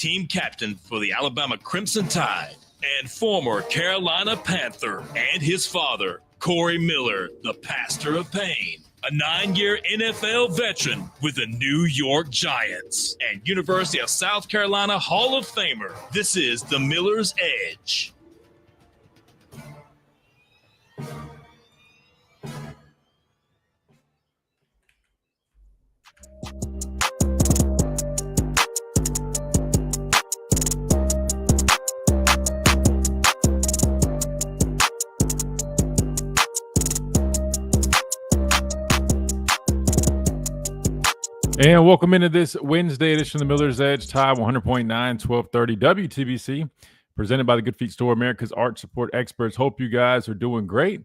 team captain for the Alabama Crimson Tide, and former Carolina Panther, and his father, Corey Miller, the pastor of pain. A 9-year NFL veteran with the New York Giants and University of South Carolina Hall of Famer. This is the Miller's Edge. And welcome into this Wednesday edition of the Miller's Edge, Tide 100.9, 1230 WTBC, presented by the Good Feet Store, America's art support experts. Hope you guys are doing great.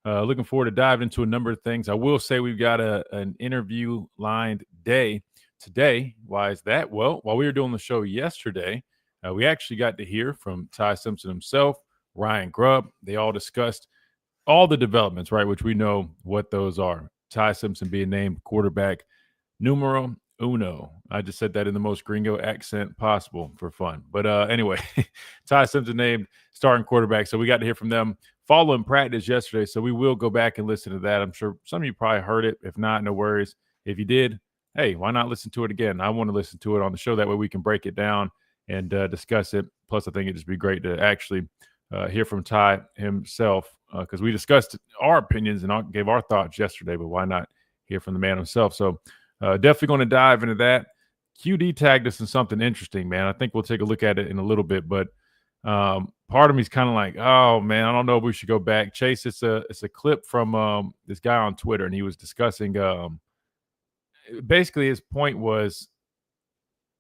Looking forward to diving into a number of things. I will say we've got an interview lined day today. Why is that? Well, while we were doing the show yesterday, we actually got to hear from Ty Simpson himself, Ryan Grubb. They all discussed all the developments, right, which we know what those are. Ty Simpson being named quarterback numero uno. I just said that in the most gringo accent possible for fun. But anyway, Ty Simpson named starting quarterback. So we got to hear from them following practice yesterday. So we will go back and listen to that. I'm sure some of you probably heard it. If not, no worries. If you did, hey, why not listen to it again? I want to listen to it on the show. That way we can break it down and discuss it. Plus, I think it'd just be great to actually hear from Ty himself because we discussed our opinions and gave our thoughts yesterday. But why not hear from the man himself? So definitely going to dive into that. QD tagged us in something interesting, man. I think we'll take a look at it in a little bit, but part of me is kind of like, oh man, I don't know if we should go back. Chase, it's a clip from this guy on Twitter, and he was discussing. Basically, his point was,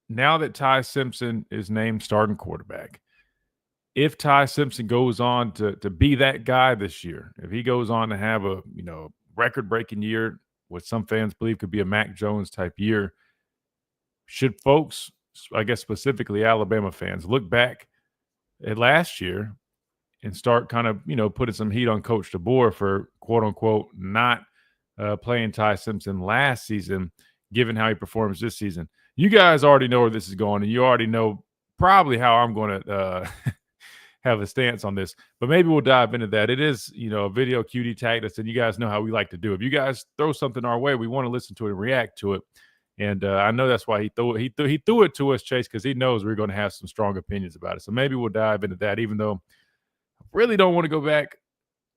now that Ty Simpson is named starting quarterback, if Ty Simpson goes on to be that guy this year, if he goes on to have a record-breaking year, what some fans believe could be a Mac Jones type year, should folks, I guess specifically Alabama fans, look back at last year and start kind of, putting some heat on Coach DeBoer for quote unquote not playing Ty Simpson last season, given how he performs this season? You guys already know where this is going, and you already know probably how I'm going to have a stance on this, but maybe we'll dive into that. It is, a video QD tagged us, and you guys know how we like to do. If you guys throw something our way, we want to listen to it and react to it. And I know that's why he threw it to us, Chase, because he knows we're going to have some strong opinions about it. So maybe we'll dive into that, even though I really don't want to go back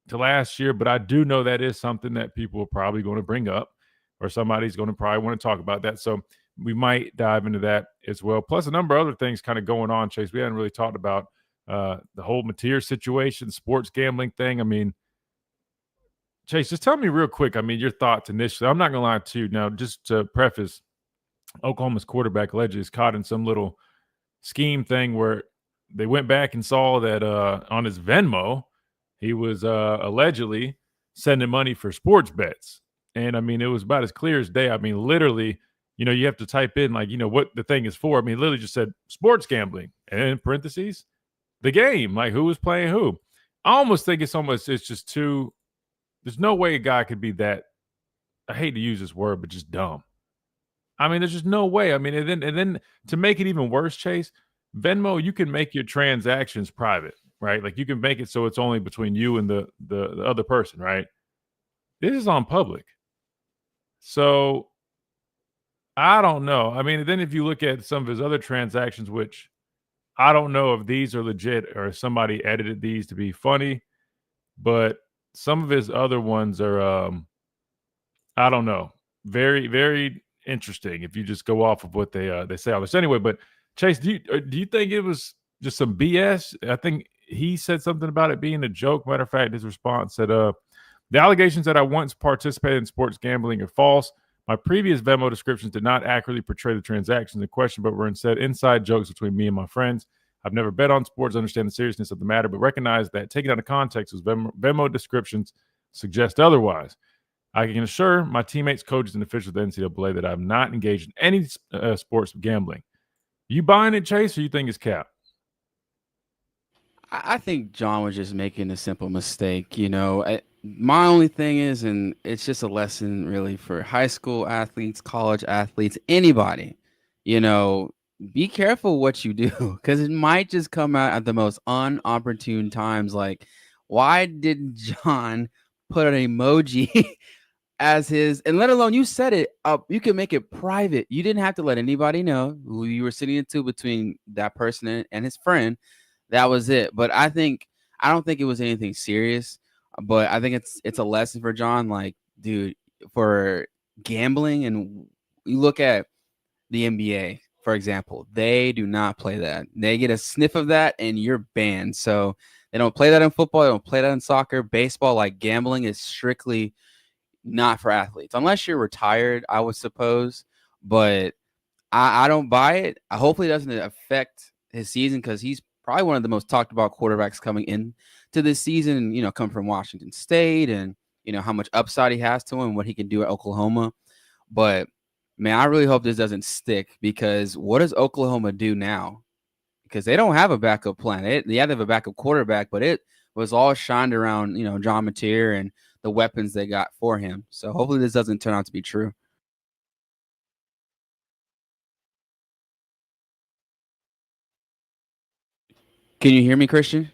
to last year, but I do know that is something that people are probably going to bring up, or somebody's going to probably want to talk about that. So we might dive into that as well. Plus a number of other things kind of going on, Chase. We haven't really talked about the whole Mateer situation, sports gambling thing. I mean, Chase, just tell me real quick, your thoughts initially. I'm not going to lie to you. Now, just to preface, Oklahoma's quarterback allegedly is caught in some little scheme thing where they went back and saw that on his Venmo, he was allegedly sending money for sports bets. And, it was about as clear as day. Literally, you have to type in, what the thing is for. It literally just said sports gambling, and in parentheses, the game, like who was playing who. I almost think it's just too, there's no way a guy could be that, I hate to use this word, but just dumb. There's just no way. And then to make it even worse, Chase, Venmo, you can make your transactions private, right? Like you can make it so it's only between you and the other person, right? This is on public. So I don't know. Then if you look at some of his other transactions, which I don't know if these are legit or if somebody edited these to be funny, but some of his other ones are, I don't know, very, very interesting if you just go off of what they say on this. Anyway, but Chase, do you think it was just some BS? I think he said something about it being a joke. Matter of fact, his response said, the allegations that I once participated in sports gambling are false. My previous Venmo descriptions did not accurately portray the transactions in question, but were instead inside jokes between me and my friends. I've never bet on sports, understand the seriousness of the matter, but recognize that taken out of context, those Venmo descriptions suggest otherwise. I can assure my teammates, coaches, and officials of the NCAA that I have not engaged in any sports gambling. You buying it, Chase, or you think it's cap? I think John was just making a simple mistake. My only thing is, and it's just a lesson really for high school athletes, college athletes, anybody, be careful what you do, because it might just come out at the most unopportune times. Like, why did John put an emoji as his, and let alone, you said it up, you can make it private. You didn't have to let anybody know who you were sitting into between that person and his friend. That was it. But I don't think it was anything serious, but I think it's a lesson for John. Like, dude, for gambling, and you look at the NBA, for example, they do not play that. They get a sniff of that and you're banned. So they don't play that in football. They don't play that in soccer. Baseball, like gambling, is strictly not for athletes, unless you're retired, I would suppose. But I don't buy it. Hopefully it doesn't affect his season, because he's probably one of the most talked about quarterbacks coming in to this season, come from Washington State, and how much upside he has to him, what he can do at Oklahoma. But man, I really hope this doesn't stick, because what does Oklahoma do now? Because they don't have a backup plan. They have a backup quarterback, but it was all shined around, John Mateer and the weapons they got for him. So hopefully this doesn't turn out to be true. Can you hear me, Christian?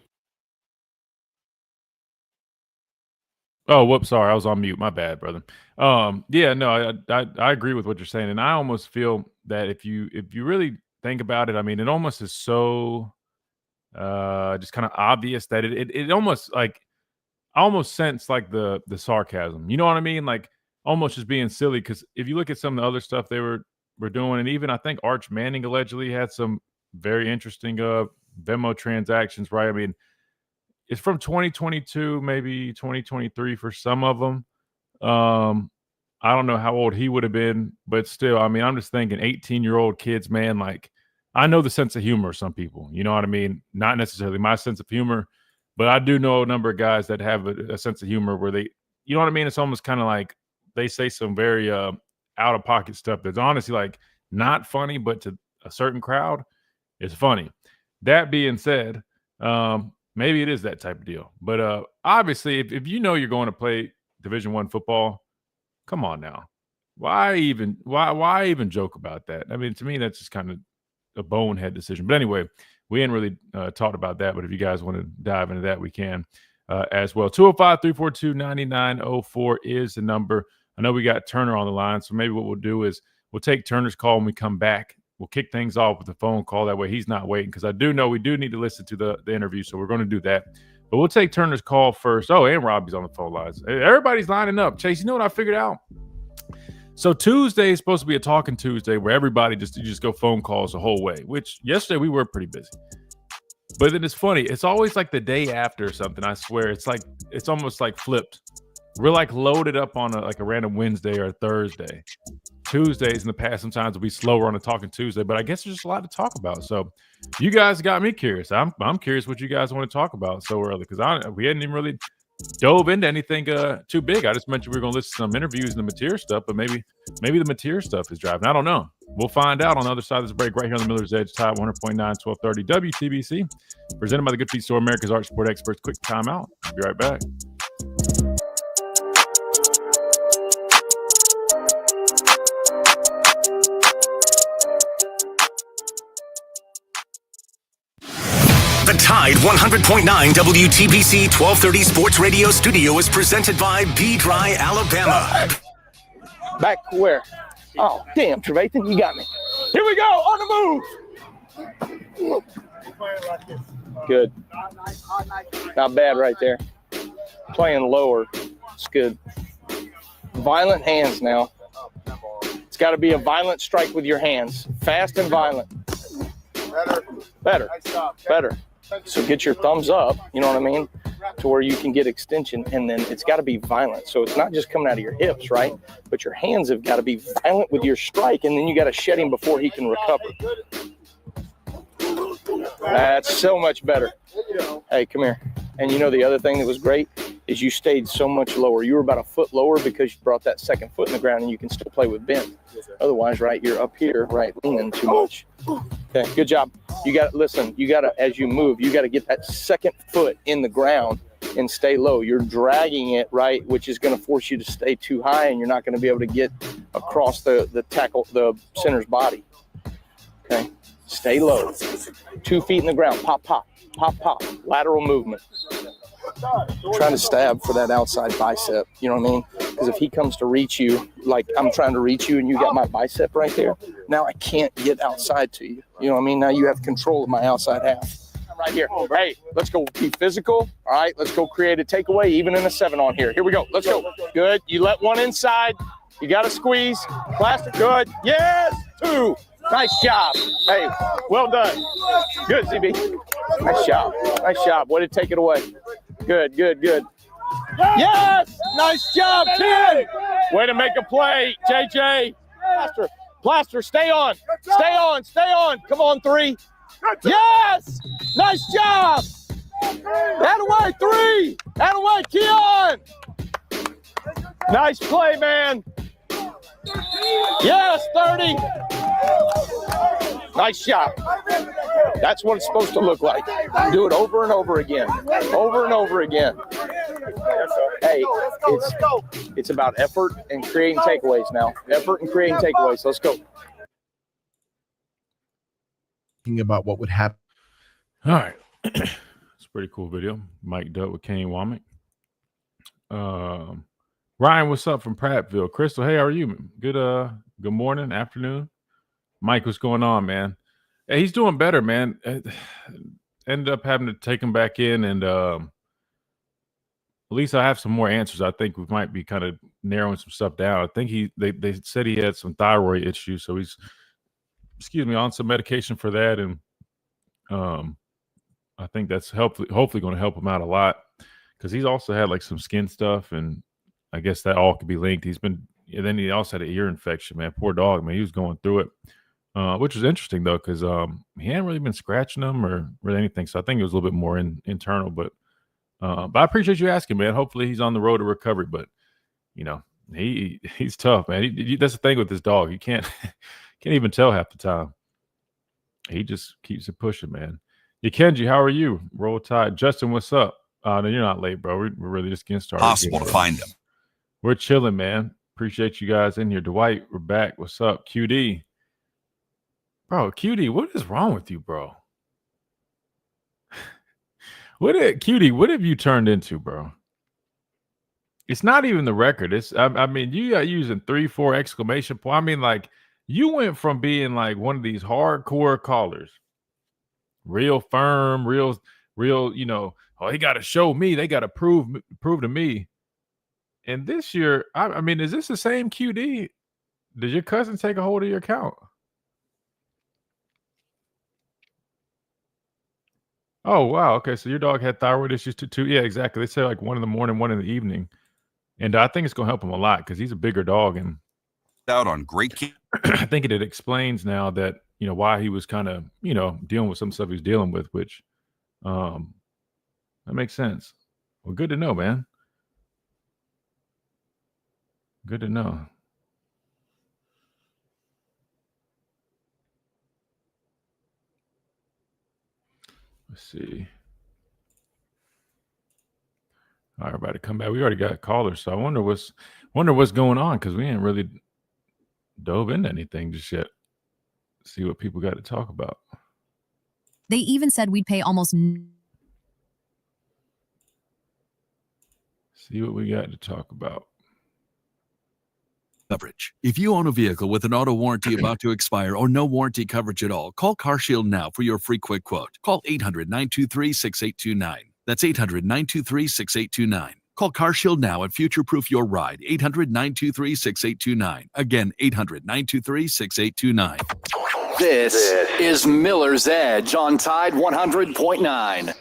Oh, whoops, sorry, I was on mute. My bad, brother. Yeah, no, I agree with what you're saying, and I almost feel that if you really think about it, I mean, it almost is so just kind of obvious that it almost, like, I almost sense like the sarcasm. You know what I mean? Like, almost just being silly, because if you look at some of the other stuff they were doing, and even I think Arch Manning allegedly had some very interesting Venmo transactions, right? I mean, it's from 2022, maybe 2023 for some of them. I don't know how old he would have been, but still, I mean, I'm just thinking 18-year-old kids, man. Like, I know the sense of humor of some people. You know what I mean? Not necessarily my sense of humor, but I do know a number of guys that have a sense of humor where they, you know what I mean? It's almost kind of like they say some very out of pocket stuff that's honestly like not funny, but to a certain crowd, it's funny. That being said, maybe it is that type of deal. But obviously, if you know you're going to play Division I football, come on now. Why even joke about that? I mean, to me, that's just kind of a bonehead decision. But anyway, we ain't really talked about that. But if you guys want to dive into that, we can as well. 205-342-9904 is the number. I know we got Turner on the line, so maybe what we'll do is we'll take Turner's call when we come back. We'll kick things off with a phone call. That way he's not waiting, because I do know we do need to listen to the interview, so we're going to do that. But we'll take Turner's call first. Oh, and Robbie's on the phone lines. Everybody's lining up. Chase, you know what I figured out? So Tuesday is supposed to be a talking Tuesday where everybody just go phone calls the whole way, which yesterday we were pretty busy. But then it's funny. It's always like the day after or something. I swear. It's like, it's almost like flipped. We're like loaded up on a random Wednesday or a Thursday. Tuesdays in the past sometimes will be slower on a talking Tuesday, but I guess there's just a lot to talk about. So you guys got me curious. I'm curious what you guys want to talk about so early, because we hadn't even really dove into anything too big. I just mentioned we were going to listen to some interviews and the Mateer stuff, but maybe the Mateer stuff is driving. I don't know. We'll find out on the other side of this break right here on the Miller's Edge, Tide 100.9, 1230 WTBC, presented by the Good Feet Store, America's Art Sport Experts. Quick timeout. I'll be right back. The Tide 100.9 WTBC 1230 Sports Radio studio is presented by B-Dry, Alabama. Back where? Oh, damn, Trevathan, you got me. Here we go, on the move. Good. Not bad right there. Playing lower. It's good. Violent hands now. It's got to be a violent strike with your hands. Fast and violent. Better. So get your thumbs up, you know what I mean, to where you can get extension, and then it's got to be violent. So it's not just coming out of your hips, right? But your hands have got to be violent with your strike, and then you got to shed him before he can recover. That's so much better. Hey, come here. And you know the other thing that was great is you stayed so much lower. You were about a foot lower because you brought that second foot in the ground, and you can still play with bend. Otherwise, right, you're up here, right, leaning too much. Okay, good job. You got to listen. You got to, as you move, you got to get that second foot in the ground and stay low. You're dragging it, right, which is going to force you to stay too high, and you're not going to be able to get across the tackle, the center's body. Okay, Stay low. 2 feet in the ground. Pop, pop, pop, pop. Lateral movement. Trying to stab for that outside bicep. You know what I mean? Because if he comes to reach you, like I'm trying to reach you and you got my bicep right there, now I can't get outside to you. You know what I mean? Now you have control of my outside half. Right here. Hey, let's go be physical. All right, let's go create a takeaway, even in a 7 on here. Here we go. Let's go. Good. You let one inside. You got to squeeze. Plaster. Good. Yes. 2. Nice job. Hey, well done. Good, CB. Nice job. Nice job. Way to take it away. Good, good, good. Yes. Nice job, 10. Way to make a play, JJ. Plaster, stay on. Stay on. Stay on. Come on, 3. Yes! Nice job! That away, 3! That away, Keon! Nice play, man! Yes, 30! Nice shot. That's what it's supposed to look like. Do it over and over again. Over and over again. Hey, it's about effort and creating takeaways now. Effort and creating takeaways. Let's go. About what would happen. All right. It's a pretty cool video. Mic'd up with Kane Womack. Ryan, what's up from Prattville? Crystal, hey, how are you? Good morning, afternoon. Mike, what's going on, man? Hey, he's doing better, man. Ended up having to take him back in, and at least I have some more answers. I think we might be kind of narrowing some stuff down. I think they said he had some thyroid issues, so he's on some medication for that, and I think that's hopefully going to help him out a lot, because he's also had like some skin stuff, and I guess that all could be linked. Then he also had an ear infection, man. Poor dog, man. He was going through it, which was interesting though, because he hadn't really been scratching them or really anything, so I think it was a little bit more internal. But I appreciate you asking, man. Hopefully he's on the road to recovery, but he's tough, man. That's the thing with this dog. You can't even tell half the time. He just keeps it pushing, man. Kenji, how are you? Roll Tide. Justin, what's up? No, you're not late, bro. We're really just getting started. Possible to find them. We're chilling, man. Appreciate you guys in here. Dwight, we're back. What's up? QD. Bro, QD, what is wrong with you, bro? QD, what have you turned into, bro? It's not even the record. I mean, you got using 3-4 exclamation point. I mean, like, you went from being like one of these hardcore callers, real firm, real, oh, they got to show me. They got to prove to me. And this year, I mean, is this the same QD? Did your cousin take a hold of your account? Oh, wow. Okay, so your dog had thyroid issues too. Yeah, exactly. They say like 1 in the morning, 1 in the evening. And I think it's going to help him a lot because he's a bigger dog. And out on great. I think it explains now that, why he was kind of, dealing with some stuff he was dealing with, which that makes sense. Well, good to know, man. Good to know. Let's see. All right, everybody, come back. We already got callers, so I wonder what's going on, because we ain't really dove into anything just yet. See what people got to talk about. They even said we'd pay almost. See what we got to talk about. Coverage. If you own a vehicle with an auto warranty about to expire or no warranty coverage at all, call CarShield now for your free quick quote. Call 800-923-6829. That's 800-923-6829. Call CarShield now and future-proof your ride. 800-923-6829. Again, 800-923-6829. This is Miller's Edge on Tide 100.9.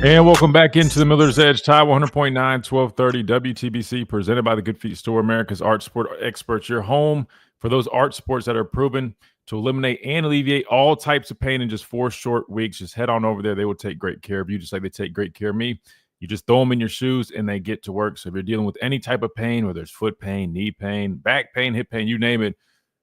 And welcome back into the Miller's Edge, Tide 100.9, 1230 WTBC, presented by the Good Feet Store, America's art sport experts. Your home for those art sports that are proven to eliminate and alleviate all types of pain in just 4 short weeks. Just head on over there. They will take great care of you, just like they take great care of me. You just throw them in your shoes and they get to work. So if you're dealing with any type of pain, whether it's foot pain, knee pain, back pain, hip pain, you name it,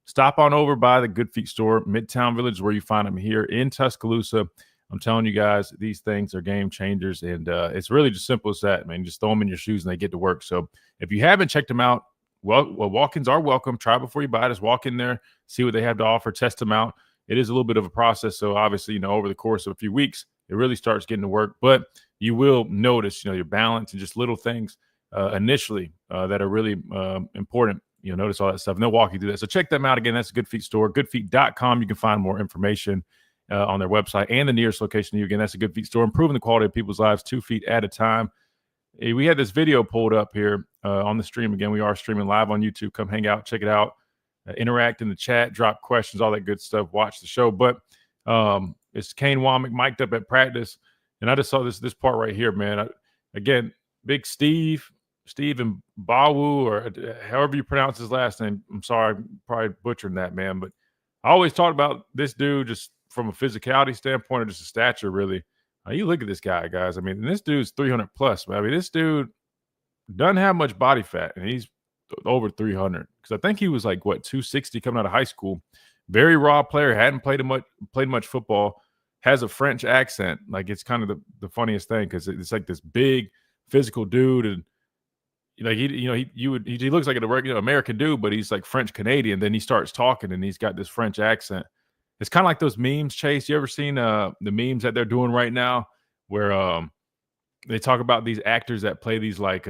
stop on over by the Good Feet store, Midtown Village, where you find them here in Tuscaloosa. I'm telling you guys, these things are game changers, and it's really just simple as that, man. Just throw them in your shoes and they get to work. So if you haven't checked them out, well, walk-ins are welcome. Try before you buy. Just walk in there, see what they have to offer, test them out. It is a little bit of a process. So obviously, over the course of a few weeks, it really starts getting to work. But you will notice, your balance and just little things initially that are really important. Notice all that stuff. And they'll walk you through that. So check them out again. That's a Good Feet store. Goodfeet.com. You can find more information on their website and the nearest location to you. Again, that's a Good Feet store. Improving the quality of people's lives 2 feet at a time. We had this video pulled up here on the stream. Again, we are streaming live on YouTube. Come hang out, check it out, interact in the chat, drop questions, all that good stuff. Watch the show. But it's Kane Womack mic'd up at practice, and I just saw this part right here, man. Again, Big Steve and Bawu, or however you pronounce his last name. I'm sorry, I'm probably butchering that, man. But I always talked about this dude just from a physicality standpoint or just a stature, really. You look at this guy, guys. I mean, this dude's 300 plus. I mean, this dude doesn't have much body fat, and he's over 300. Because I think he was like, 260 coming out of high school. Very raw player. Hadn't played much football. Has a French accent. Like, it's kind of the funniest thing because it's like this big physical dude, and like he looks like a regular American dude, but he's like French Canadian. Then he starts talking, and he's got this French accent. It's kind of like those memes, Chase. You ever seen the memes that they're doing right now where they talk about these actors that play these kind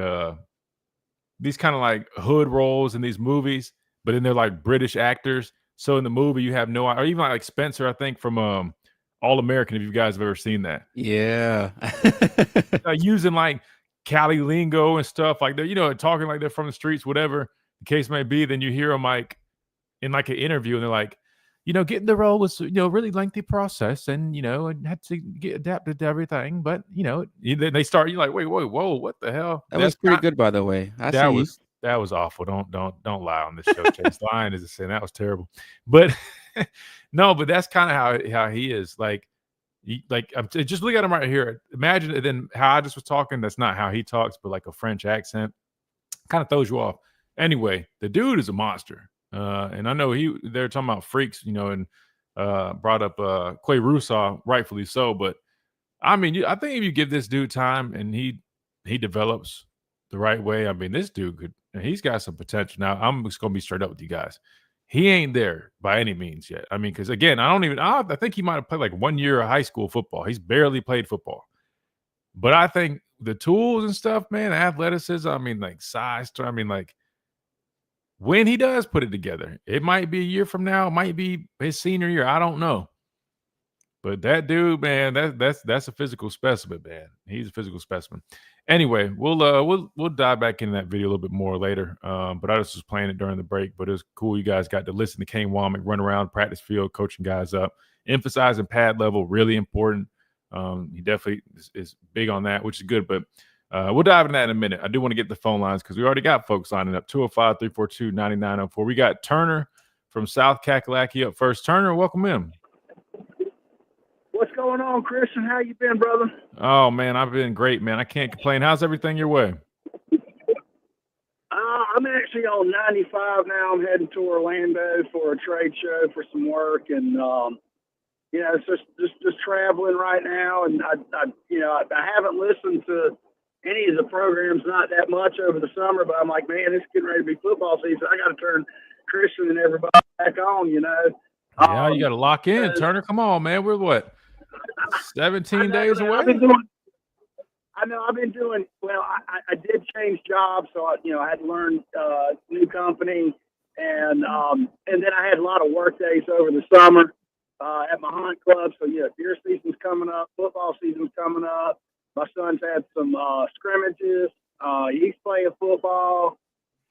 of like hood roles in these movies, but then they're like British actors. So in the movie, you have no, or even like Spencer, I think, from All American, if you guys have ever seen that. Yeah. Using like Cali lingo and stuff like that, talking like they're from the streets, whatever the case may be. Then you hear them like in like an interview, and they're like, getting the role was, a really lengthy process, and, I had to get adapted to everything. But, they start, you're like, wait, whoa, what the hell? That was pretty good, by the way. That was awful. Don't lie on this show, Chase. Lying is a sin. That was terrible. But no, but that's kind of how he is. Just look at him right here. Imagine then how I just was talking. That's not how he talks, but like a French accent kind of throws you off. Anyway, the dude is a monster. And I know they're talking about freaks, and brought up Quay Russaw, rightfully so. But I mean, I think if you give this dude time and he develops the right way, I mean, this dude he's got some potential. Now, I'm just gonna be straight up with you guys. He ain't there by any means yet. I mean, because again, I think he might have played like 1 year of high school football. He's barely played football. But I think the tools and stuff, man, athleticism, I mean, like size, when he does put it together, it might be a year from now, it might be his senior year. I don't know. But that dude, man, that's a physical specimen, man. He's a physical specimen. Anyway, we'll dive back into that video a little bit more later. But I just was playing it during the break. But it was cool. You guys got to listen to Kane Womack run around practice field, coaching guys up, emphasizing pad level, really important. He definitely is big on that, which is good. But we'll dive into that in a minute. I do want to get the phone lines because we already got folks lining up. 205-342-9904. We got Turner from South Kakalaki up first. Turner, welcome in. What's going on, Christian? How you been, brother? Oh, man, I've been great, man. I can't complain. How's everything your way? I'm actually on 95 now. I'm heading to Orlando for a trade show for some work, and it's just traveling right now. And I haven't listened to any of the programs not that much over the summer, but I'm like, man, it's getting ready to be football season. I got to turn Christian and everybody back on, Yeah, you got to lock in, Turner. Come on, man. We're what, 17 days away? I've been doing well. I did change jobs, so I had to learn new company, and then I had a lot of work days over the summer at my hunt club. So deer season's coming up, football season's coming up. My son's had some scrimmages. He's playing football.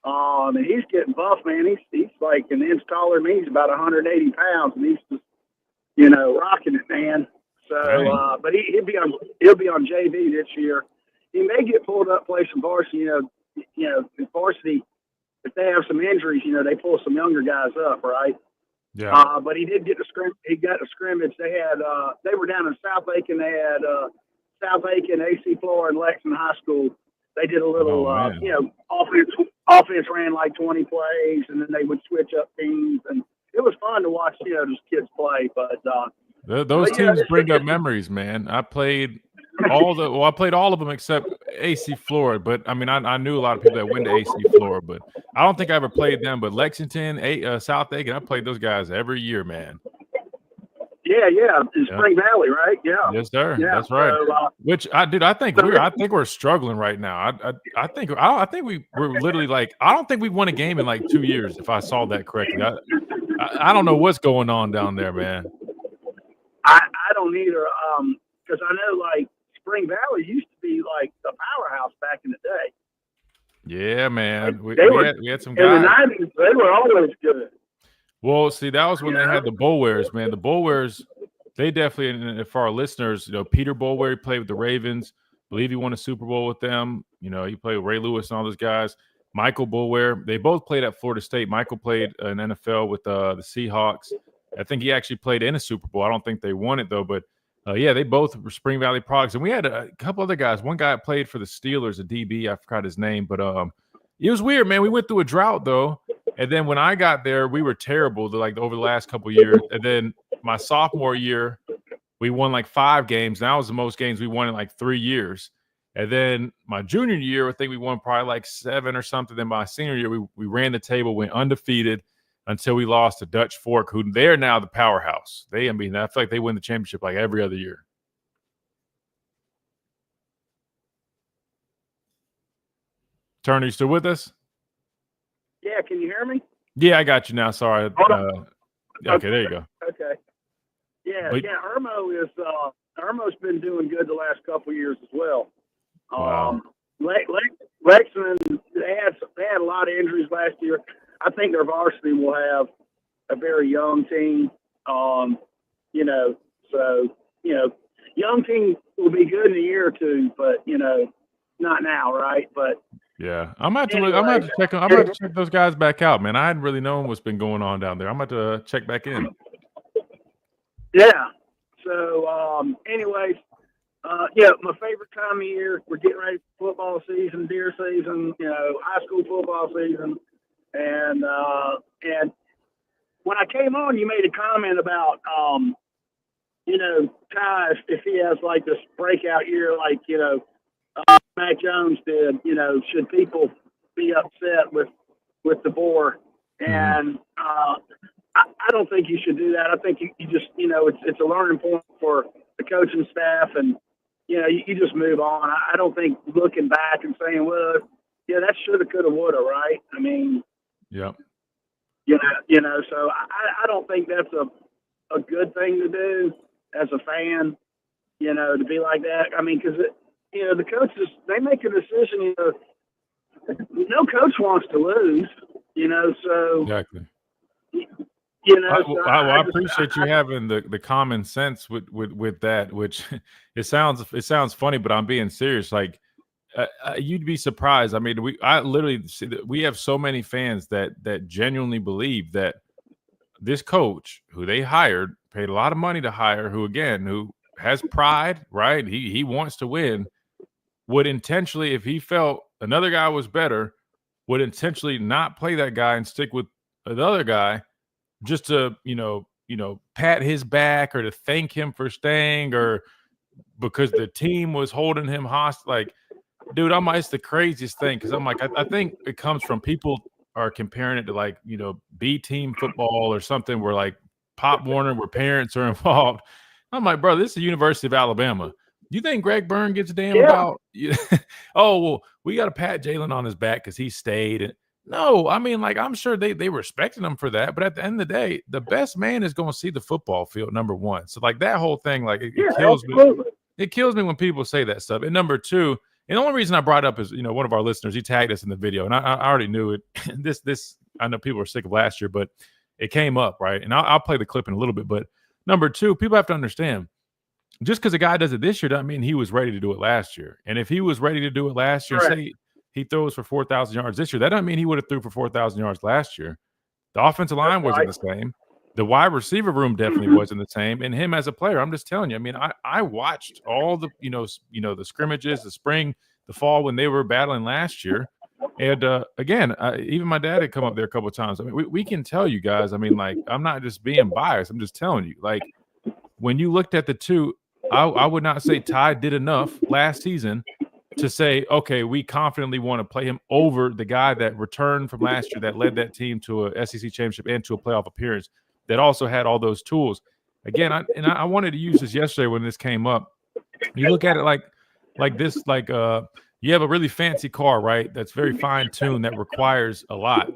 And he's getting buff, man. He's like an inch taller than me. He's about 180 pounds, and he's just, rocking it, man. So, but he'll be on JV this year. He may get pulled up, play some varsity. Varsity, if they have some injuries, they pull some younger guys up, right? Yeah. But he did get he got a scrimmage. They had they were down in South Aiken. They had South Aiken, AC Flora, and Lexington High School. They did a little, offense ran like 20 plays, and then they would switch up teams. And was fun to watch, those kids play. But those teams bring up memories, man. I played all of them except AC Florida. But I mean, I knew a lot of people that went to AC Florida, but I don't think I ever played them. But Lexington, South Aiken, I played those guys every year, man. Yeah, in Spring Valley, right? Yeah. Yes, sir. Yeah. That's right. So, I think we're struggling right now. I think we're literally like, I don't think we won a game in like 2 years, if I saw that correctly. I don't know what's going on down there, man. I don't either. Because I know like Spring Valley used to be like the powerhouse back in the day. Yeah, man. We had some in guys. the 90s. They were always good. Well, see, that was when they had the Bullwares, man. The Bullwares, they definitely, and for our listeners, Peter Bullware, he played with the Ravens. I believe he won a Super Bowl with them. He played with Ray Lewis and all those guys. Michael Bullware, they both played at Florida State. Michael played in NFL with the Seahawks. I think he actually played in a Super Bowl. I don't think they won it, though. But, they both were Spring Valley products. And we had a couple other guys. One guy played for the Steelers, a DB. I forgot his name. But it was weird, man. We went through a drought, though. And then when I got there, we were terrible over the last couple of years. And then my sophomore year, we won like 5 games. That was the most games we won in like 3 years. And then my junior year, I think we won probably like 7 or something. Then my senior year, we ran the table, went undefeated until we lost to Dutch Fork, who they're now the powerhouse. I feel like they win the championship like every other year. Turner, you still with us? Yeah, can you hear me? Yeah, I got you now. Sorry. Okay, there you go. Okay. Yeah, Irmo's been doing good the last couple of years as well. Wow. Lexington, they had a lot of injuries last year. I think their varsity will have a very young team. Young team will be good in a year or two, but not now, right? But yeah, I'm about to check those guys back out, man. I hadn't really known what's been going on down there. I'm about to check back in. Yeah. So, anyways, my favorite time of year. We're getting ready for football season, deer season, high school football season, and when I came on, you made a comment about, Ty, if he has like this breakout year, like Mac Jones did, should people be upset with DeBoer? And I don't think you should do that. I think you just, it's a learning point for the coaching staff, and you just move on. I don't think looking back and saying, well, yeah, that shoulda, coulda, woulda, right? I mean, yep. So I don't think that's a good thing to do as a fan, to be like that. I mean, because the coaches, they make a decision. No coach wants to lose. So exactly. So I appreciate you having the common sense with that, which it sounds funny, but I'm being serious. Like you'd be surprised. I mean, we have so many fans that genuinely believe that this coach, who they hired, paid a lot of money to hire, who has pride, right? He wants to win, would intentionally, if he felt another guy was better, would intentionally not play that guy and stick with another guy just to, pat his back or to thank him for staying or because the team was holding him hostage. Like, dude, it's the craziest thing because I'm like, I think it comes from people are comparing it to like, B team football or something where like Pop Warner, where parents are involved. I'm like, bro, this is the University of Alabama. You think Greg Byrne gives a damn about? Oh, well, we got to pat Jalen on his back because he stayed. No, I mean, like, I'm sure they respected him for that. But at the end of the day, the best man is going to see the football field, number one. So, like, that whole thing, like, it kills me. It kills me when people say that stuff. And number two, and the only reason I brought it up is, one of our listeners, he tagged us in the video. And I already knew it. This, I know people are sick of last year, but it came up, right? And I'll play the clip in a little bit. But number two, people have to understand, just because a guy does it this year doesn't mean he was ready to do it last year. And if he was ready to do it last year, say he throws for 4,000 yards this year, that doesn't mean he would have threw for 4,000 yards last year. The offensive line wasn't the same. The wide receiver room definitely wasn't the same. And him as a player, I'm just telling you, I mean, I watched all the, the scrimmages, the spring, the fall when they were battling last year. And again, even my dad had come up there a couple of times. I mean, we can tell you guys. I mean, like, I'm not just being biased. I'm just telling you. Like, when you looked at the two, I would not say Ty did enough last season to say, okay, we confidently want to play him over the guy that returned from last year that led that team to a SEC championship and to a playoff appearance that also had all those tools. Again, I wanted to use this yesterday when this came up. You look at it like this, like you have a really fancy car, right? That's very fine-tuned, that requires a lot.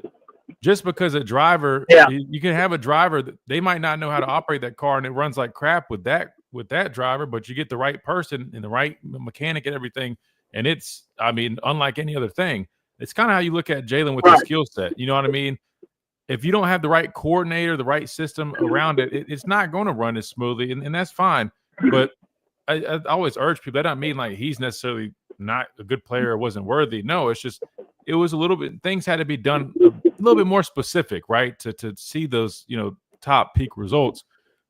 Just because a driver, you can have a driver that they might not know how to operate that car and it runs like crap with that driver, but you get the right person and the right mechanic and everything. And it's, I mean, unlike any other thing, it's kind of how you look at Jalen with his skill set. You know what I mean? If you don't have the right coordinator, the right system around it, it's not going to run as smoothly, and that's fine. But I always urge people, that doesn't mean like he's necessarily not a good player or wasn't worthy. No, it's just it was a little bit, things had to be done a little bit more specific, right? To see those, top peak results.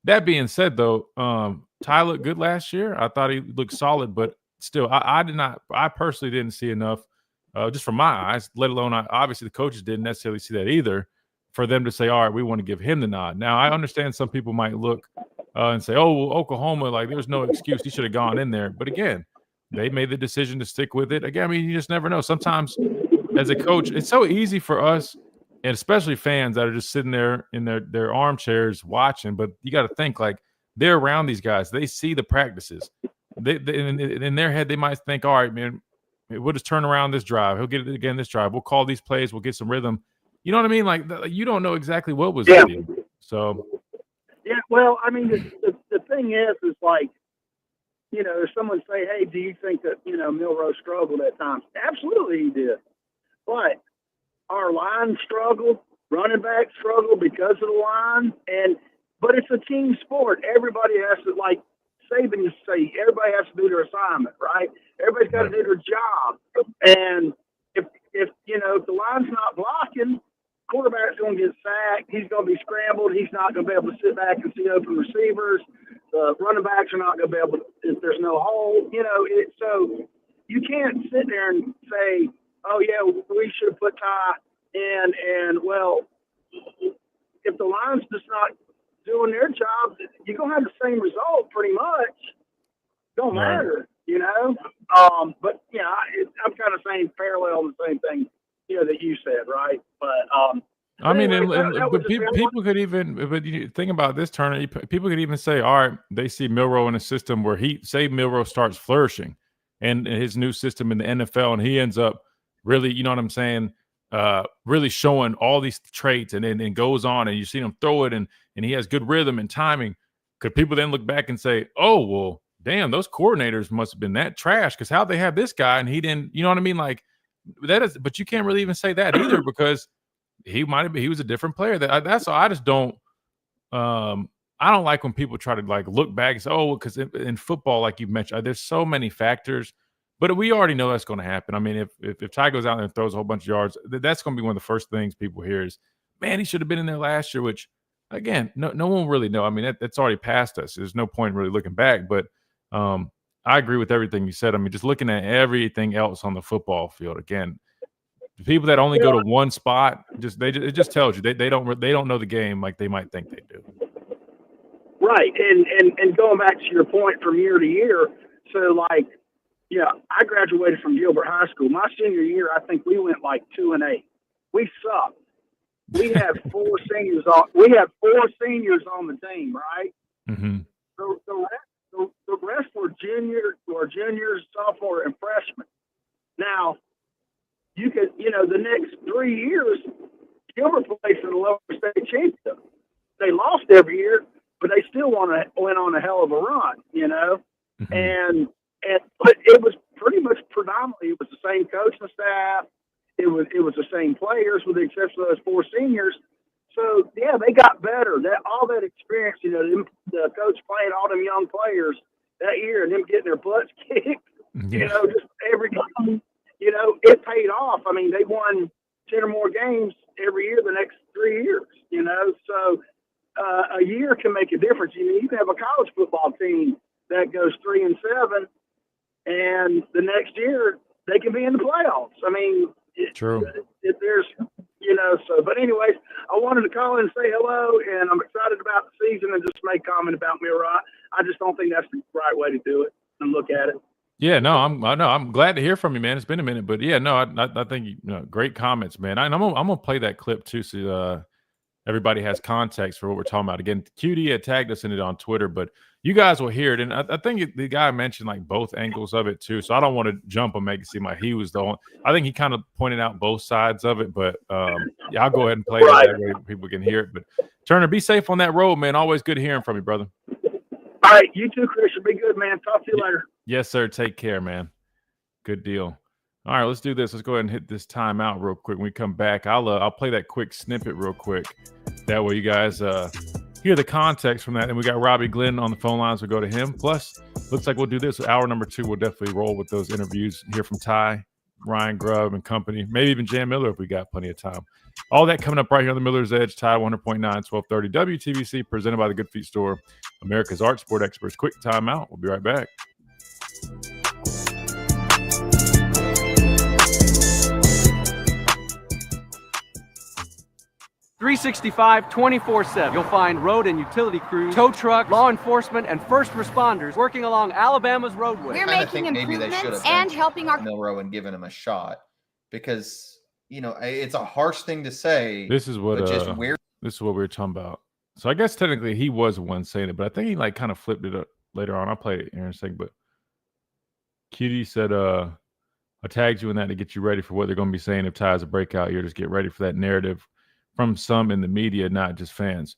That being said, though, Ty looked good last year. I thought he looked solid, but still, I personally didn't see enough, just from my eyes, let alone obviously the coaches didn't necessarily see that either, for them to say, all right, we want to give him the nod. Now, I understand some people might look and say, oh, well, Oklahoma, like, there's no excuse. He should have gone in there. But again, they made the decision to stick with it. Again, I mean, you just never know. Sometimes as a coach, it's so easy for us, and especially fans that are just sitting there in their armchairs watching, but you got to think, like, they're around these guys. They see the practices. They in their head, they might think, all right, man, we'll just turn around this drive. He'll get it again this drive. We'll call these plays. We'll get some rhythm. You know what I mean? Like, you don't know exactly what was the deal. So, yeah. Well, I mean, the thing is like, if someone say, hey, do you think that Milroe struggled at times? Absolutely, he did. But our line struggled, running back struggled because of the line, but it's a team sport. Everybody has to, like Saban used to say, everybody has to do their assignment, right? Everybody's got to do their job. And if the line's not blocking, quarterback's going to get sacked. He's going to be scrambled. He's not going to be able to sit back and see open receivers. The running backs are not going to be able to, if there's no hole, so you can't sit there and say, oh yeah, we should have put Ty in, and well, if the line's just not doing their job, you're going to have the same result pretty much. Don't matter, but yeah, I'm kind of saying parallel the same thing, that you said, right? But I mean, but people could even, but you think about this tournament, people could even say, all right, they see Milroe in a system where Milroe starts flourishing and his new system in the NFL, and he ends up really, you know what I'm saying, really showing all these traits, and then goes on, and you see him throw it, and he has good rhythm and timing. Could people then look back and say, oh, well, damn, those coordinators must have been that trash, because how'd they have this guy and he didn't, you know what I mean? Like, that is, but you can't really even say that either, because he was a different player. That's all. I just don't. I don't like when people try to like look back and say, "Oh, because in football, like you mentioned, there's so many factors." But we already know that's going to happen. I mean, if Ty goes out there and throws a whole bunch of yards, that's going to be one of the first things people hear is, "Man, he should have been in there last year." Which, again, no one really know. I mean, that's already past us. There's no point in really looking back. But I agree with everything you said. I mean, just looking at everything else on the football field, again. The people that only go to one spot, it just tells you they don't know the game like they might think they do. Right, and going back to your point from year to year, so like, I graduated from Gilbert High School. My senior year, I think we went like 2-8. We sucked. We had four seniors on the team, right? Mm-hmm. The rest were juniors, sophomore, and freshmen. Now, you could, the next 3 years, Gilbert played for the lower state championship. They lost every year, but they still went on a hell of a run, Mm-hmm. But it was pretty much predominantly, it was the same coaching staff. It was the same players with the exception of those four seniors. So yeah, they got better. All that experience, the coach playing all them young players that year and them getting their butts kicked, just every game. It paid off. I mean, they won 10 or more games every year the next 3 years, So a year can make a difference. You can have a college football team that goes 3-7, and the next year they can be in the playoffs. I mean, True. There's, so, but anyways, I wanted to call in and say hello, and I'm excited about the season and just make comment about Milrod. I just don't think that's the right way to do it and look at it. Yeah, no, I'm glad to hear from you, man. It's been a minute, but yeah, no, I think great comments, man. I'm gonna play that clip too, so everybody has context for what we're talking about. Again, QD had tagged us in it on Twitter, but you guys will hear it, and I think the guy mentioned like both angles of it too. So I don't want to jump and make it seem like he was the only. I think he kind of pointed out both sides of it, but yeah, I'll go ahead and play it that way people can hear it. But Turner, be safe on that road, man. Always good hearing from you, brother. All right, you too, Christian. Be good, man. Talk to you later. Yes, sir. Take care, man. Good deal. All right, let's do this. Let's go ahead and hit this timeout real quick. When we come back, I'll play that quick snippet real quick. That way you guys hear the context from that. And we got Robbie Glenn on the phone lines. We'll go to him. Plus, looks like we'll do this. Hour number 2, we'll definitely roll with those interviews. Hear from Ty, Ryan Grubb, and company. Maybe even Jan Miller if we got plenty of time. All that coming up right here on the Miller's Edge. Ty 100.9, 1230 WTBC, presented by the Good Feet Store, America's Art Sport Experts. Quick timeout. We'll be right back. .365 24/7. You'll find road and utility crews, tow truck, law enforcement, and first responders working along Alabama's roadway. We're making improvements and helping our Milroe and giving him a shot because it's a harsh thing to say. This is what this is what we were talking about. So I guess technically he was the one saying it, but I think he like kind of flipped it up later on. I'll play it here in a second. But QD said, I tagged you in that to get you ready for what they're going to be saying if Ty's a breakout year. Just get ready for that narrative from some in the media, not just fans.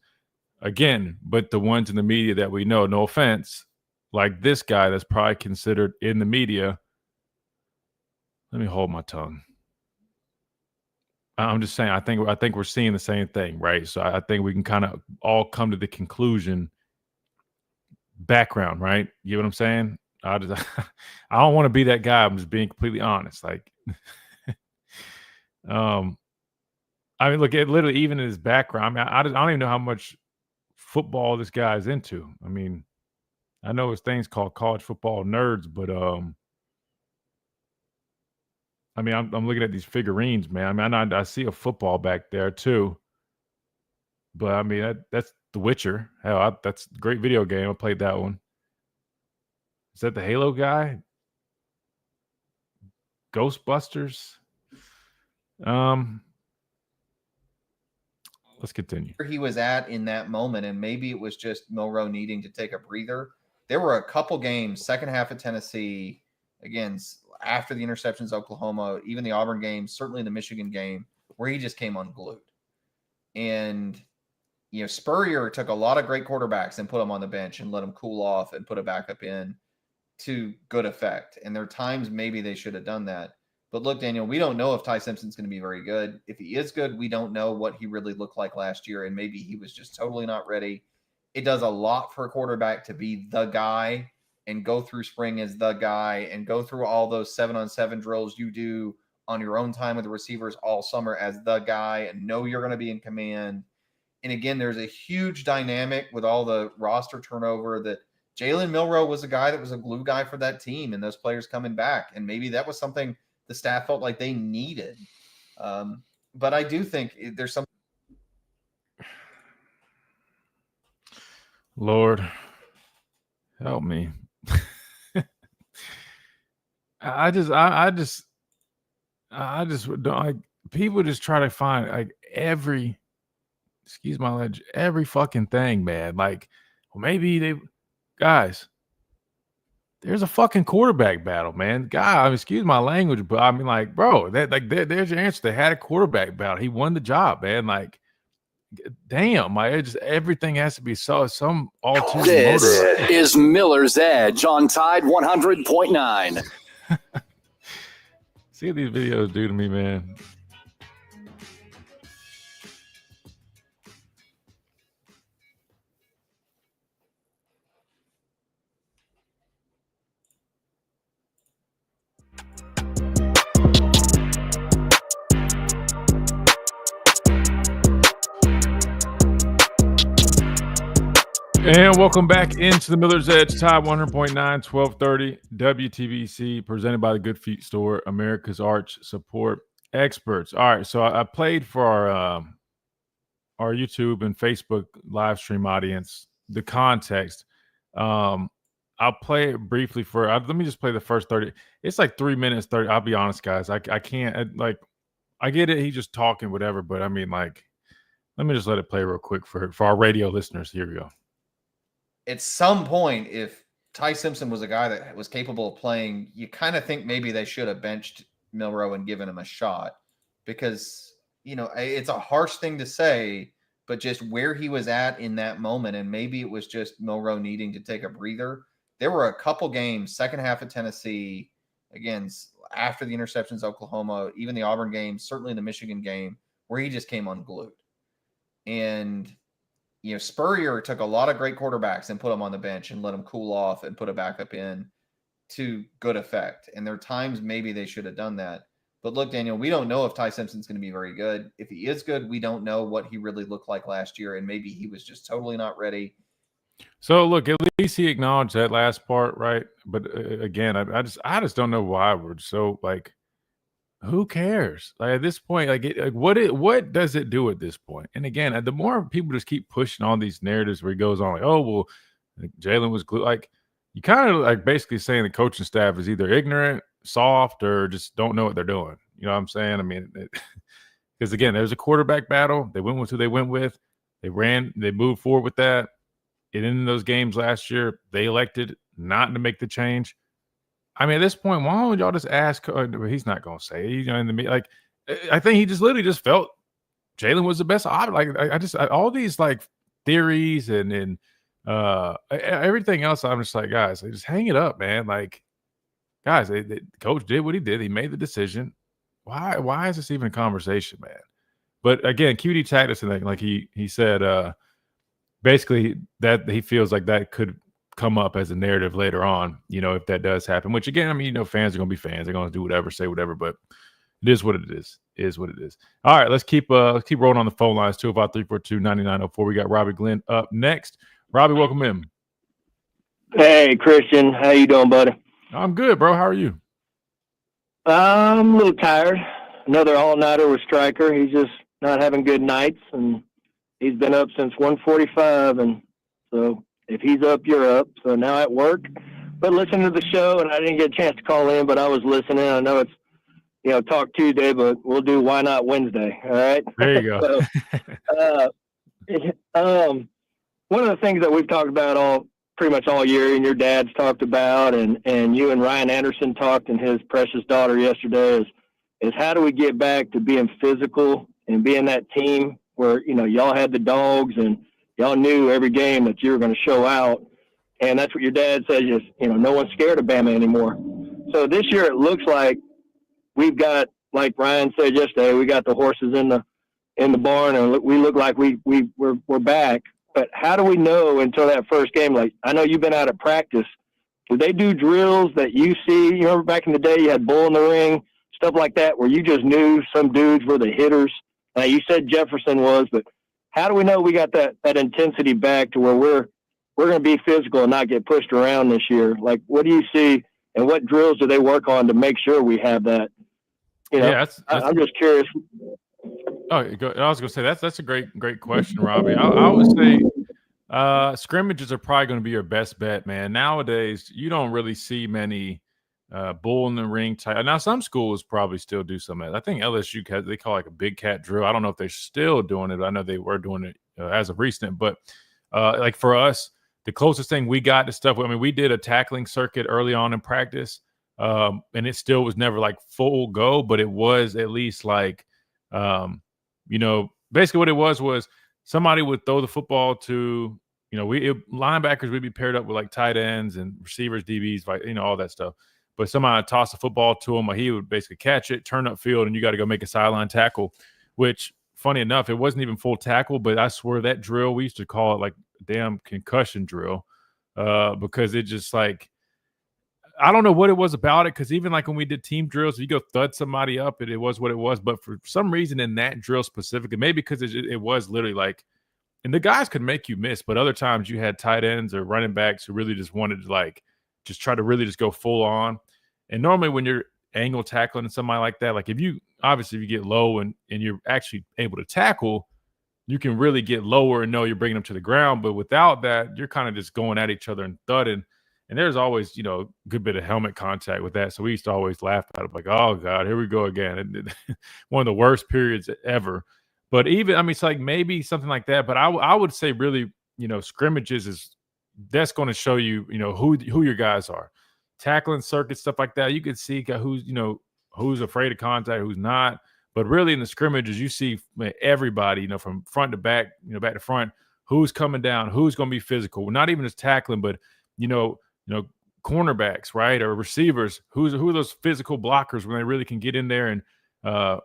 Again, but the ones in the media that we know, no offense, like this guy that's probably considered in the media. Let me hold my tongue. I'm just saying, I think we're seeing the same thing, right? So I think we can kind of all come to the conclusion. Background, right? You know what I'm saying? I don't want to be that guy. I'm just being completely honest. Like, I mean, look at literally even in his background. I mean, I don't even know how much football this guy is into. I mean, I know it's things called college football nerds, but I mean, I'm looking at these figurines, man. I mean, I see a football back there too, but I mean that's The Witcher. Hell, that's a great video game. I played that one. Is that the Halo guy? Ghostbusters. Let's continue. Where he was at in that moment, and maybe it was just Milroe needing to take a breather. There were a couple games, second half of Tennessee, again, after the interceptions, Oklahoma, even the Auburn game, certainly the Michigan game, where he just came unglued. And, Spurrier took a lot of great quarterbacks and put them on the bench and let them cool off and put a backup in to good effect. And there are times maybe they should have done that. But look, Daniel, we don't know if Ty Simpson's going to be very good. If he is good, we don't know what he really looked like last year, and maybe he was just totally not ready. It does a lot for a quarterback to be the guy and go through spring as the guy and go through all those 7-on-7 drills you do on your own time with the receivers all summer as the guy and know you're going to be in command. And again, there's a huge dynamic with all the roster turnover that Jalen Milroe was a guy that was a glue guy for that team and those players coming back. And maybe that was something the staff felt like they needed. But I do think there's some. Lord, help me. I just don't like people just try to find like every fucking thing, man. Like, well, maybe guys, there's a fucking quarterback battle, man. God, excuse my language, but I mean, like, bro, there's your answer. They had a quarterback battle. He won the job, man. Like, damn, everything has to be some ulterior. This is Miller's Edge on Tide 100.9. See what these videos do to me, man. And welcome back into the Miller's Edge, Tide 100.9, 1230 WTBC, presented by the Good Feet Store, America's Arch Support Experts. All right. So I played for our YouTube and Facebook live stream audience the context. I'll play it briefly let me just play the first 30. It's like 3 minutes 30. I'll be honest, guys. I can't I get it. He's just talking, whatever. But I mean, like, let me just let it play real quick for our radio listeners. Here we go. At some point, if Ty Simpson was a guy that was capable of playing, you kind of think maybe they should have benched Milroe and given him a shot because, it's a harsh thing to say, but just where he was at in that moment, and maybe it was just Milroe needing to take a breather. There were a couple games, second half of Tennessee, again, after the interceptions, Oklahoma, even the Auburn game, certainly the Michigan game, where he just came unglued. And, Spurrier took a lot of great quarterbacks and put them on the bench and let them cool off and put a backup in to good effect. And there are times maybe they should have done that. But look, Daniel, we don't know if Ty Simpson's going to be very good. If he is good, we don't know what he really looked like last year. And maybe he was just totally not ready. So look, at least he acknowledged that last part, right? But again, I just don't know why we're so like, who cares? Like at this point, what does it do at this point? And again, the more people just keep pushing all these narratives where he goes on like, oh well, Jalen was glue. Like you kind of like basically saying the coaching staff is either ignorant, soft, or just don't know what they're doing. You know what I'm saying? I mean, because again, there's a quarterback battle. They went with who they went with. They moved forward with that. And in those games last year, they elected not to make the change. I mean, at this point, why don't y'all just ask? He's not going to say it. I think he just literally just felt Jalen was the best option. Like, all these like theories and everything else. I'm just like, guys, just hang it up, man. Like, guys, the coach did what he did. He made the decision. Why is this even a conversation, man? But again, QD tagged us and like he said, basically that he feels like that could come up as a narrative later on, if that does happen, which again, I mean, fans are going to be fans. They're going to do whatever, say whatever, but it is what it is what it is. All right, let's keep rolling on the phone lines. 205-342-9904. We got Robbie Glenn up next. Robbie, welcome in. Hey, Christian. How you doing, buddy? I'm good, bro. How are you? I'm a little tired. Another all-nighter with Stryker. He's just not having good nights, and he's been up since 1:45, and so if he's up, you're up. So now at work, but listening to the show, and I didn't get a chance to call in, but I was listening. I know it's, Talk Tuesday, but we'll do Why Not Wednesday. All right. There you go. One of the things that we've talked about pretty much all year, and your dad's talked about, and you and Ryan Anderson talked, and his precious daughter yesterday is how do we get back to being physical and being that team where, y'all had the dogs and y'all knew every game that you were going to show out. And that's what your dad says is, no one's scared of Bama anymore. So this year it looks like we've got, like Ryan said yesterday, we got the horses in the barn, and we look like we're back. But how do we know until that first game? Like, I know you've been out at practice. Do they do drills that you see? You remember back in the day you had Bull in the Ring, stuff like that, where you just knew some dudes were the hitters? You said Jefferson was, but how do we know we got that intensity back to where we're going to be physical and not get pushed around this year? Like, what do you see, and what drills do they work on to make sure we have that? Yeah, I'm just curious. Oh, I was going to say that's a great question, Robbie. I would say scrimmages are probably going to be your best bet, man. Nowadays, you don't really see many bull in the ring type. Now, some schools probably still do some of that. I think LSU they call like a big cat drill. I don't know if they're still doing it. I know they were doing it as of recent, but like for us, the closest thing we got to stuff. I mean, we did a tackling circuit early on in practice, and it still was never like full go, but it was at least like, basically what it was somebody would throw the football to, linebackers would be paired up with like tight ends and receivers, DBs, all that stuff. But somebody tossed the football to him, or he would basically catch it, turn upfield, and you got to go make a sideline tackle, which, funny enough, it wasn't even full tackle, but I swear that drill, we used to call it like damn concussion drill because it just like, I don't know what it was about it, because even like when we did team drills, you go thud somebody up, it was what it was. But for some reason in that drill specifically, maybe because it was literally like, and the guys could make you miss, but other times you had tight ends or running backs who really just wanted to like just try to really just go full on. And normally when you're angle tackling and somebody like that, like if you get low and you're actually able to tackle, you can really get lower and know you're bringing them to the ground. But without that, you're kind of just going at each other and thudding. And there's always, a good bit of helmet contact with that. So we used to always laugh at it, like, oh, God, here we go again. And one of the worst periods ever. But even, it's like maybe something like that. But I would say really, scrimmages that's going to show you, who your guys are. Tackling circuits, stuff like that. You can see who's afraid of contact, who's not. But really in the scrimmages, you see everybody, from front to back, back to front, who's coming down, who's going to be physical. Not even just tackling, but, cornerbacks, right, or receivers, who are those physical blockers when they really can get in there and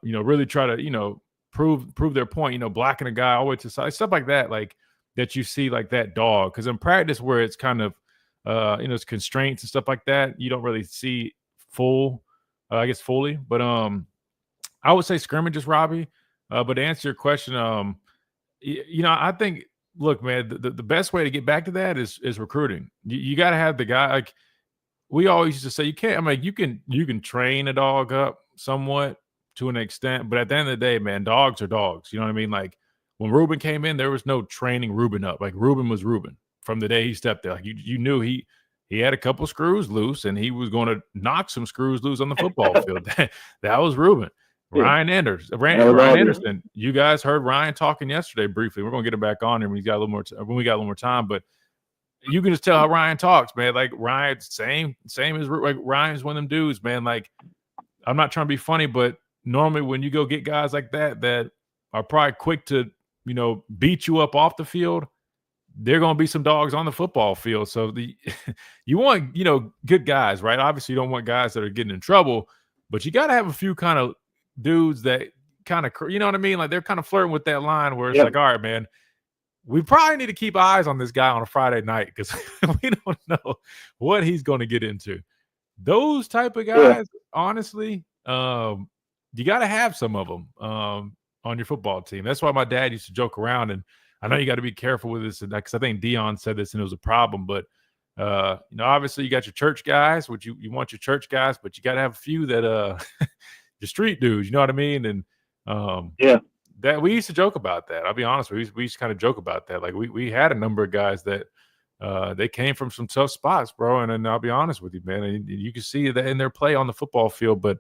really try to prove their point, blocking a guy all the way to the side, stuff like that, like that you see like that dog. Because in practice where it's kind of it's constraints and stuff like that, you don't really see fully, but I would say scrimmages, Robbie. But to answer your question, I think, look, man, the best way to get back to that is recruiting. You got to have the guy. Like we always used to say, you can't. You can train a dog up somewhat to an extent, but at the end of the day, man, dogs are dogs. You know what I mean? Like when Ruben came in, there was no training Ruben up. Like Ruben was Ruben from the day he stepped there. Like you knew he had a couple screws loose, and he was going to knock some screws loose on the football field. That was Ruben. Ryan Anderson. You guys heard Ryan talking yesterday briefly. We're gonna get him back on here when we got a little more time. But you can just tell how Ryan talks, man. Like Ryan, same as like Ryan's one of them dudes, man. Like I'm not trying to be funny, but normally when you go get guys like that are probably quick to beat you up off the field, they're gonna be some dogs on the football field. So you want good guys, right? Obviously, you don't want guys that are getting in trouble, but you got to have a few kind of dudes that kind of, you know what I mean? Like they're kind of flirting with that line where it's like, all right, man, we probably need to keep eyes on this guy on a Friday night because we don't know what he's going to get into. Those type of guys, honestly, you got to have some of them on your football team. That's why my dad used to joke around, and I know you got to be careful with this because I think Dion said this and it was a problem, but obviously you got your church guys, which you want your church guys, but you got to have a few that your street dudes, you know what I mean? And that we used to joke about that. I'll be honest with you, we used to kind of joke about that. Like we had a number of guys that they came from some tough spots, bro. And I'll be honest with you, man, and you can see that in their play on the football field. But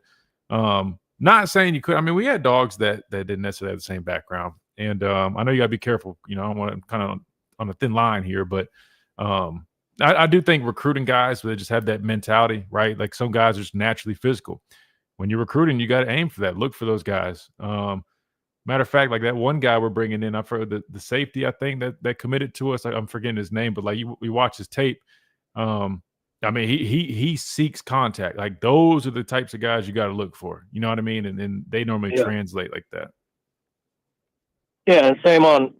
not saying you could. I mean, we had dogs that didn't necessarily have the same background. And I know you got to be careful. I want to kind of on a thin line here, but I do think recruiting guys that just have that mentality, right? Like some guys are just naturally physical. When you're recruiting, you got to aim for that. Look for those guys. Matter of fact, like that one guy we're bringing in, I've heard the safety, I think that committed to us. I'm forgetting his name, but like we watch his tape. I mean, he seeks contact. Like those are the types of guys you got to look for. You know what I mean? And they normally translate like that. Yeah, and same on.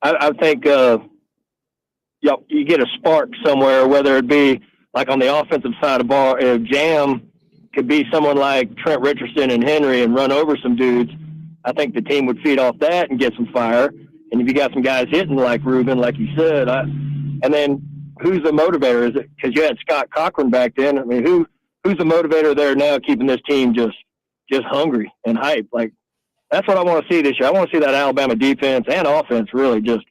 I think you get a spark somewhere, whether it be like on the offensive side of the ball. If Jam could be someone like Trent Richardson and Henry and run over some dudes, I think the team would feed off that and get some fire. And if you got some guys hitting like Ruben, like you said, and then who's the motivator? Is it because you had Scott Cochran back then? I mean, who's the motivator there now, keeping this team just hungry and hype? Like that's what I want to see this year. I want to see that Alabama defense and offense really just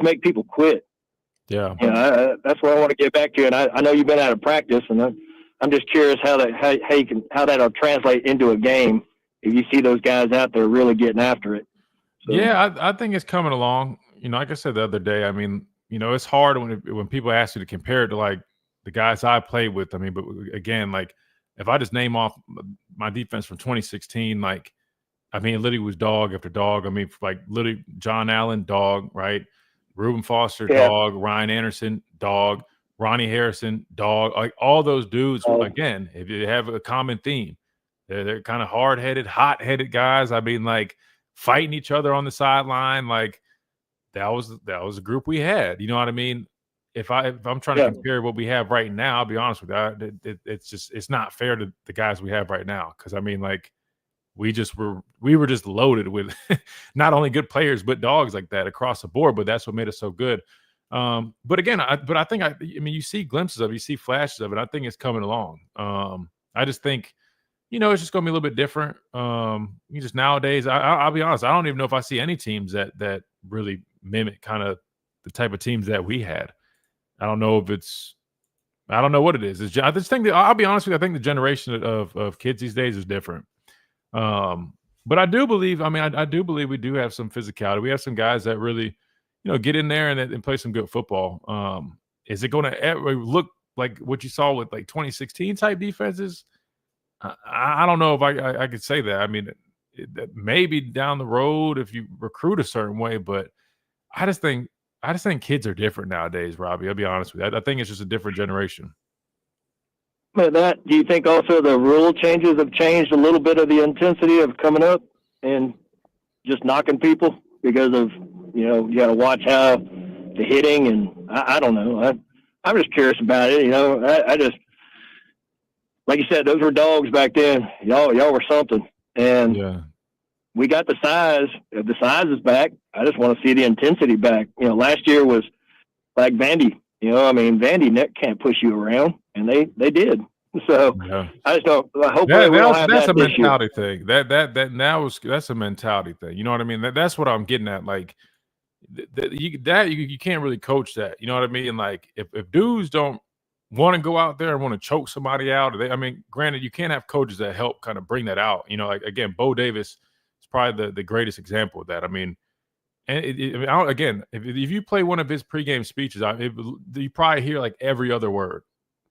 make people quit. Yeah, that's what I want to get back to. And I know you've been out of practice, and I'm just curious how that'll translate into a game if you see those guys out there really getting after it. So. Yeah, I think it's coming along. Like I said the other day, I mean, it's hard when people ask you to compare it to like the guys I played with. I mean, but again, like if I just name off my defense from 2016, like I mean, it literally was dog after dog. I mean, like literally John Allen, dog, right? Reuben Foster, dog. Ryan Anderson, dog. Ronnie Harrison, dog. Like all those dudes, again, if you have a common theme, they're kind of hard-headed, hot-headed guys. I mean, like fighting each other on the sideline. Like that was a group we had. You know what I mean? If I'm trying to compare what we have right now, I'll be honest with you, it's not fair to the guys we have right now. Because I mean, like we were just loaded with not only good players but dogs like that across the board. But that's what made us so good. But again, I mean, you see glimpses of it, you see flashes of it. I think it's coming along. I just think it's just going to be a little bit different. You just nowadays, I'll be honest, I don't even know if I see any teams that really mimic kind of the type of teams that we had. I don't know what it is. I just think that, I'll be honest with you, I think the generation of kids these days is different. But I do believe, I do believe we do have some physicality. We have some guys that really, get in there and play some good football. Is it going to ever look like what you saw with like 2016 type defenses? I don't know if I could say that. Maybe down the road if you recruit a certain way, but I just think kids are different nowadays, Robbie. I'll be honest with you. I think it's just a different generation. But do you think also the rule changes have changed a little bit of the intensity of coming up and just knocking people because of, you got to watch how the hitting, and I don't know. I'm just curious about it. I just, like you said, those were dogs back then. Y'all were something. And we got the size. If the size is back, I just want to see the intensity back. Last year was like Vandy. Vandy can't push you around, and they did. So I just don't. Hopefully we don't have that's that a this year. mentality thing. That's a mentality thing. You know what I mean? That's what I'm getting at. Like you can't really coach that. You know what I mean? Like if dudes don't want to go out there and want to choke somebody out, granted, you can't have coaches that help kind of bring that out. Like again, Bo Davis is probably the greatest example of that. And again, if you play one of his pregame speeches, you probably hear like every other word.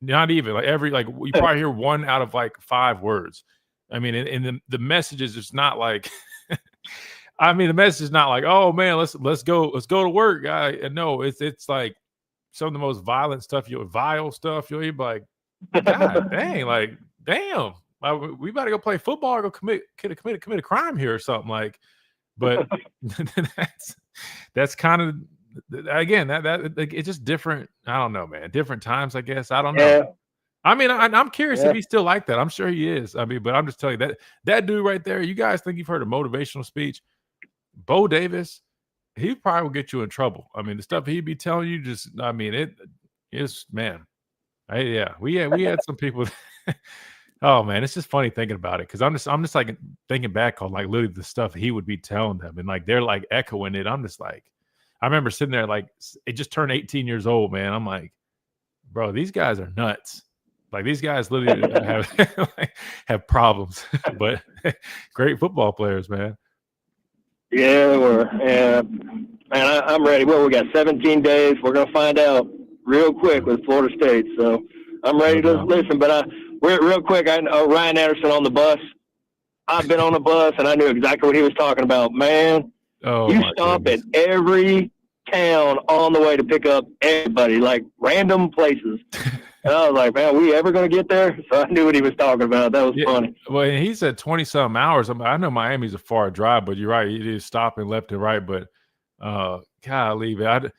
Not even like you probably hear one out of like 5 words. And the message is just not like. The message is not like, oh man, let's go to work, guy. And no, it's like some of the most violent stuff. Vile stuff. You'll be like, God dang, like damn, we better go play football or go commit a crime here or something like. But that's kind of. Again, that it's just different. I don't know, man. Different times, I guess. I don't know. I'm curious if he's still like that. I'm sure he is. But I'm just telling you that dude right there. You guys think you've heard a motivational speech? Bo Davis, he probably will get you in trouble. The stuff he'd be telling you, it is, man. We had some people. Oh man, it's just funny thinking about it because I'm just like thinking back on like literally the stuff he would be telling them, and like they're like echoing it. I'm just like. I remember sitting there like it just turned 18 years old, man. I'm like, bro, these guys are nuts. Like these guys literally have problems, but great football players, man. Yeah, they were. Yeah, man, I'm ready. Well, we got 17 days. We're gonna find out real quick with Florida State. So I'm ready to listen. But real quick, I know Ryan Anderson on the bus. I've been on the bus, and I knew exactly what he was talking about, man. You stop at every town on the way to pick up everybody, like random places. And I was like, man, are we ever going to get there? So I knew what he was talking about. That was funny. Well, he said 20-something hours. I know Miami's a far drive, but you're right. He is stopping left and right. But golly, man,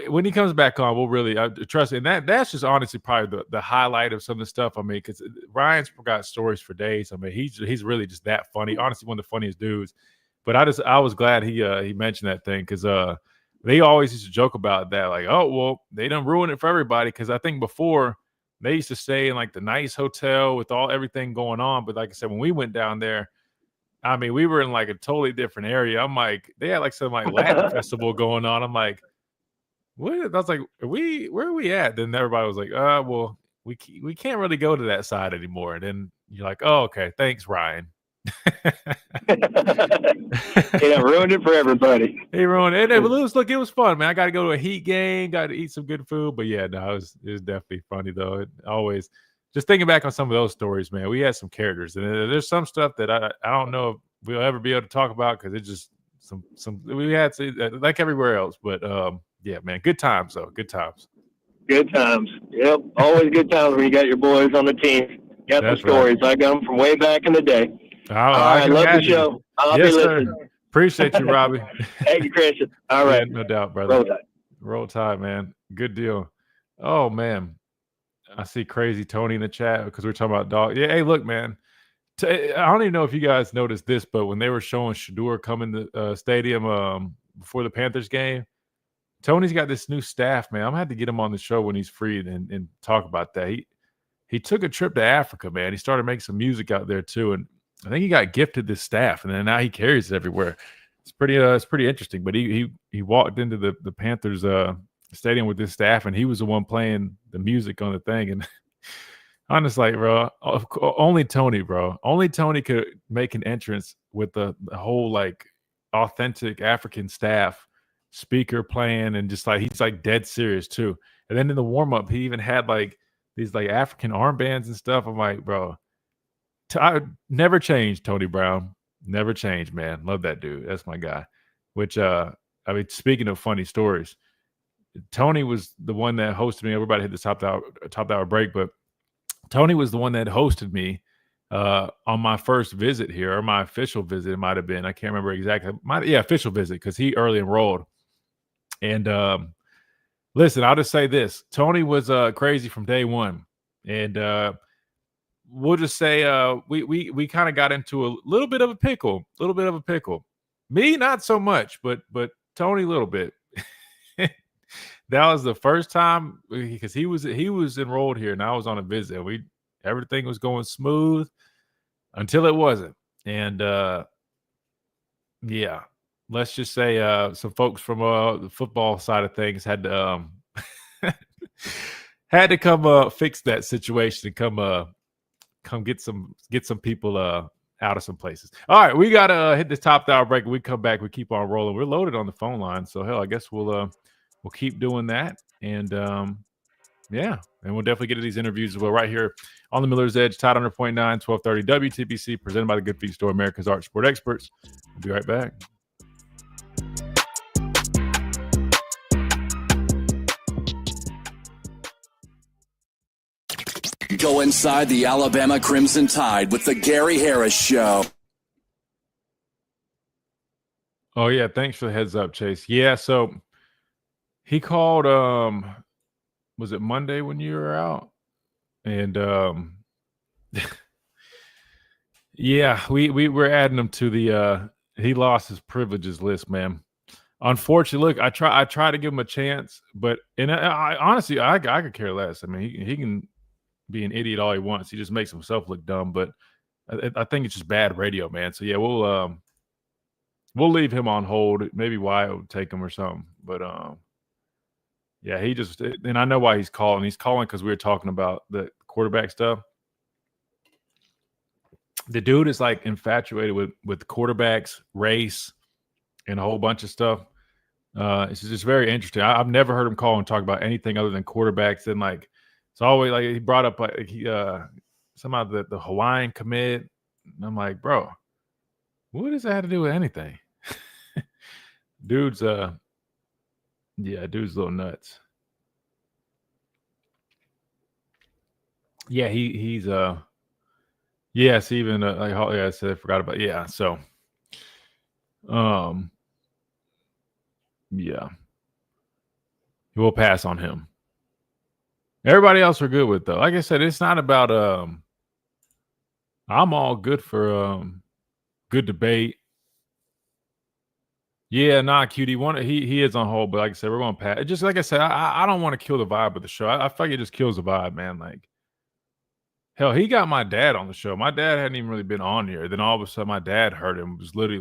when he comes back on, we'll really trust him. And that's just honestly probably the highlight of some of the stuff. Because Ryan's got stories for days. He's really just that funny. Honestly, one of the funniest dudes. But I was glad he mentioned that thing because they always used to joke about that, like, oh well, they done ruined it for everybody. Because I think before they used to stay in like the nice hotel with everything going on. But like I said, when we went down there, we were in like a totally different area. I'm like, they had like some like Latin festival going on. I'm like, what? I was like, where are we at? Then everybody was like, well, we can't really go to that side anymore. And then you're like, oh, okay, thanks, Ryan. Ruined it for everybody. He ruined it. But it was fun, man. I got to go to a Heat game, got to eat some good food. But yeah, no, it was definitely funny though. It always just thinking back on some of those stories, man. We had some characters, and there's some stuff that I don't know if we'll ever be able to talk about because it's just some we had to, like everywhere else. But yeah, man, good times though. Good times. Good times. Yep, always good times when you got your boys on the team. Got the stories. Right. I got them from way back in the day. I love the show. I'll be listening. Sir. Appreciate you, Robbie. Thank you, Christian. All right. Yeah, no doubt, brother. Roll Tide, man. Good deal. Oh, man. I see Crazy Tony in the chat because we're talking about dog. Yeah, hey, look, man. I don't even know if you guys noticed this, but when they were showing Shador coming to the stadium before the Panthers game, Tony's got this new staff, man. I'm going to have to get him on the show when he's free and talk about that. he took a trip to Africa, man. He started making some music out there too, and I think he got gifted this staff, and then now he carries it everywhere. It's pretty interesting. But he walked into the Panthers stadium with this staff, and he was the one playing the music on the thing. And I'm just like, bro, only Tony could make an entrance with the whole like authentic African staff speaker playing, and just like he's like dead serious too. And then in the warm up, he even had like these like African armbands and stuff. I'm like, bro, I never changed. Tony Brown never changed, man. Love that dude. That's my guy. Which I mean, speaking of funny stories, Tony was the one that hosted me. Everybody had the top hour break, but Tony was the one that hosted me on my first visit here, or my official visit. It might have been. I can't remember exactly. Official visit, because he early enrolled. And listen, I'll just say this: Tony was crazy from day one, and we'll just say we kind of got into a little bit of a pickle. Me, not so much, but Tony, a little bit. That was the first time, because he was enrolled here and I was on a visit. Everything was going smooth until it wasn't. And yeah, let's just say some folks from the football side of things had to come fix that situation and come get some people out of some places. All right, we gotta hit this top hour break. When we come back, we keep on rolling. We're loaded on the phone line, so hell, I guess we'll keep doing that. And yeah, and we'll definitely get to these interviews as well right here on the Miller's Edge, Tide 100.9, 1230 WTBC, presented by the Good Feet Store, America's Art Sport Experts. We'll be right back. Go inside the Alabama Crimson Tide with the Gary Harris Show. Oh yeah, thanks for the heads up, Chase. Yeah, so he called was it Monday when you were out? And yeah, we were adding him to the he lost his privileges list, man. Unfortunately, look, I try to give him a chance, but I honestly I could care less. I mean, he can be an idiot all he wants. He just makes himself look dumb, but I think it's just bad radio, man. So yeah, we'll leave him on hold. Maybe Wyatt will take him or something. But yeah, he just, and I know why he's calling. He's calling because we were talking about the quarterback stuff. The dude is like infatuated with quarterbacks, race, and a whole bunch of stuff. It's just very interesting. I've never heard him call and talk about anything other than quarterbacks. And like, it's always like he brought up like somehow the Hawaiian commit. And I'm like, bro, what does that have to do with anything? Dude's dude's a little nuts. Yeah, he's yes, even like I said, I forgot about so yeah. We'll pass on him. Everybody else are good with though. Like I said, it's not about I'm all good for good debate. Yeah, QD he is on hold, but like I said, we're going to pass. Just like I said, I don't want to kill the vibe of the show. I feel like it just kills the vibe, man. Like, hell, he got my dad on the show. My dad hadn't even really been on here. Then all of a sudden, my dad heard him. Was literally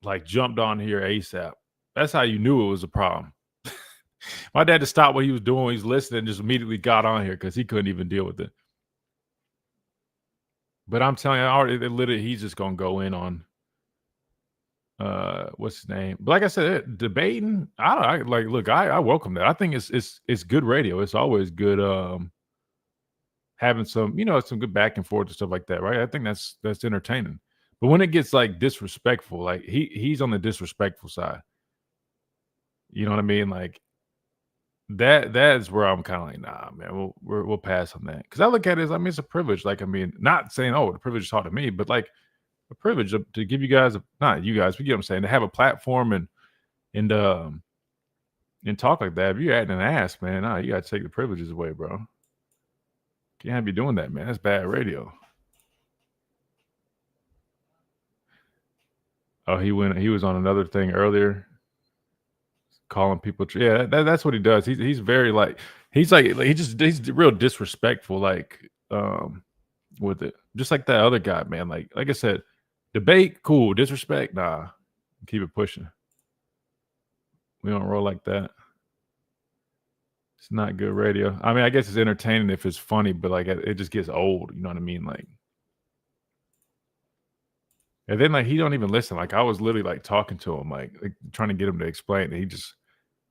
like jumped on here ASAP. That's how you knew it was a problem. My dad just stopped what he was doing. He's listening and just immediately got on here because he couldn't even deal with it. But I'm telling you, literally, he's just going to go in on what's his name? But like I said, debating, I welcome that. I think it's good radio. It's always good having some good back and forth and stuff like that, right? I think that's entertaining. But when it gets like disrespectful, like he's on the disrespectful side. You know what I mean? Like that is where I'm kind of like, nah, man, we'll pass on that. Because I look at it as, I mean, it's a privilege. Like, I mean, not saying, oh, the privilege is taught to me, but like a privilege to give you guys, not you guys, but you know what I'm saying, to have a platform and talk like that. If you're adding an ass, man, nah, you got to take the privileges away, bro. Can't be doing that, man. That's bad radio. Oh, he was on another thing earlier. calling people. That's what he does. He's very like he's real disrespectful with it. Just like that other guy, man. Like I said, debate cool, disrespect nah. Keep it pushing. We don't roll like that. It's not good radio. I mean, I guess it's entertaining if it's funny, but like it just gets old. You know what I mean? Like, and then like he don't even listen. Like I was literally like talking to him, like trying to get him to explain. And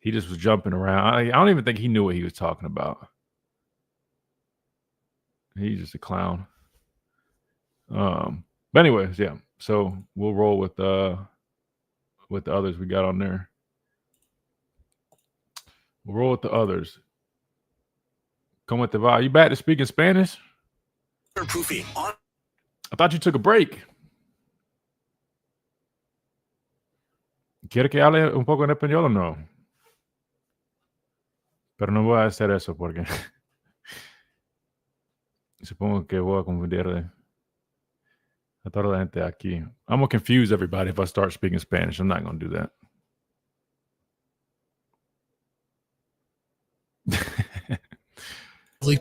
he just was jumping around. I don't even think he knew what he was talking about. He's just a clown. But anyways, yeah. So we'll roll with the others we got on there. We'll roll with the others. Come te va? You back to speaking Spanish? I thought you took a break. ¿Quiere que hable un poco en español o no? Pero no voy a hacer eso porque supongo que voy a confundir a toda la gente aquí. I'm going to confuse everybody if I start speaking Spanish. I'm not going to do that.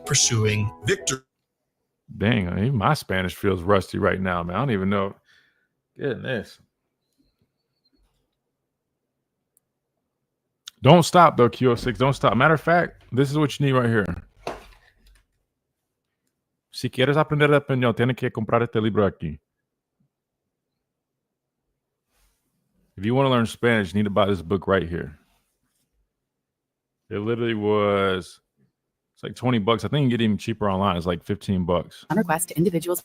Pursuing victory. Dang, even my Spanish feels rusty right now, man. I don't even know. Goodness. Don't stop, though, Q06. Don't stop. Matter of fact, this is what you need right here. Si quieres aprender español, tienes que comprar este libro aquí. If you want to learn Spanish, you need to buy this book right here. It literally was... It's like $20. I think you can get it even cheaper online. It's like $15. On request to individuals.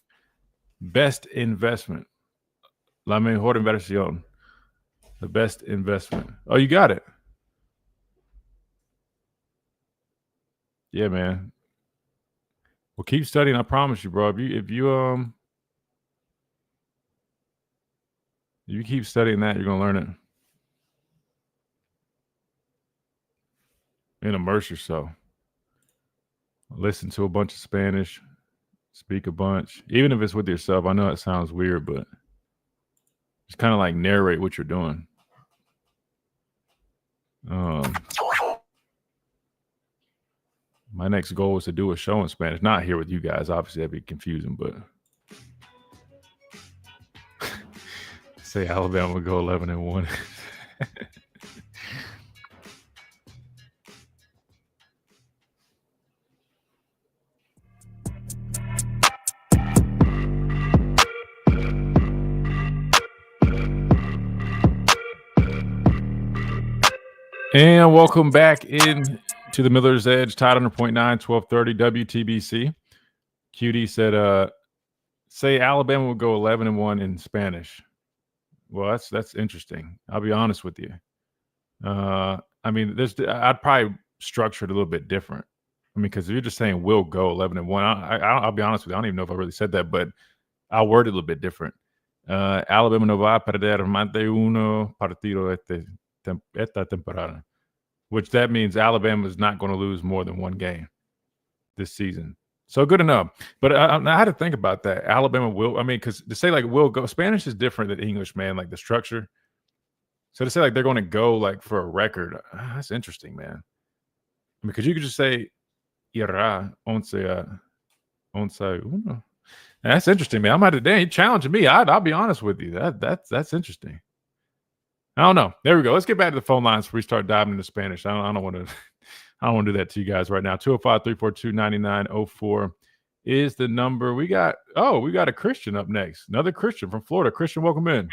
Best investment. La mejor inversión. The best investment. Oh, you got it. Yeah, man. Well, keep studying. I promise you, bro. If you keep studying that, you're gonna learn it. And immerse yourself. Listen to a bunch of Spanish, speak a bunch, even if it's with yourself. I know it sounds weird, but just kind of like narrate what you're doing. My next goal is to do a show in Spanish, not here with you guys. Obviously, that'd be confusing, but say Alabama would go 11-1. And welcome back in to the Miller's Edge, Tide 100.9, 1230 WTBC. QD said, say Alabama would go 11-1 in Spanish. Well, that's interesting. I'll be honest with you. I mean, I'd probably structure it a little bit different. I mean, because if you're just saying we'll go 11-1, I'll be honest with you. I don't even know if I really said that, but I'll word it a little bit different. Alabama no va a perder más de uno partido esta temporada, which that means Alabama is not going to lose more than one game this season. So good enough. But I had to think about that. Alabama will, I mean, because to say like will go, Spanish is different than English, man, like the structure. So to say like they're going to go like for a record, that's interesting, man. I mean, because you could just say irá 11-1. That's interesting, man. I'm out of day challenging me. I'll be honest with you. That's interesting. I don't know. There we go. Let's get back to the phone lines before we start diving into Spanish. I don't want to do that to you guys right now. 205-342-9904 is the number. We got a Christian up next. Another Christian from Florida. Christian, welcome in.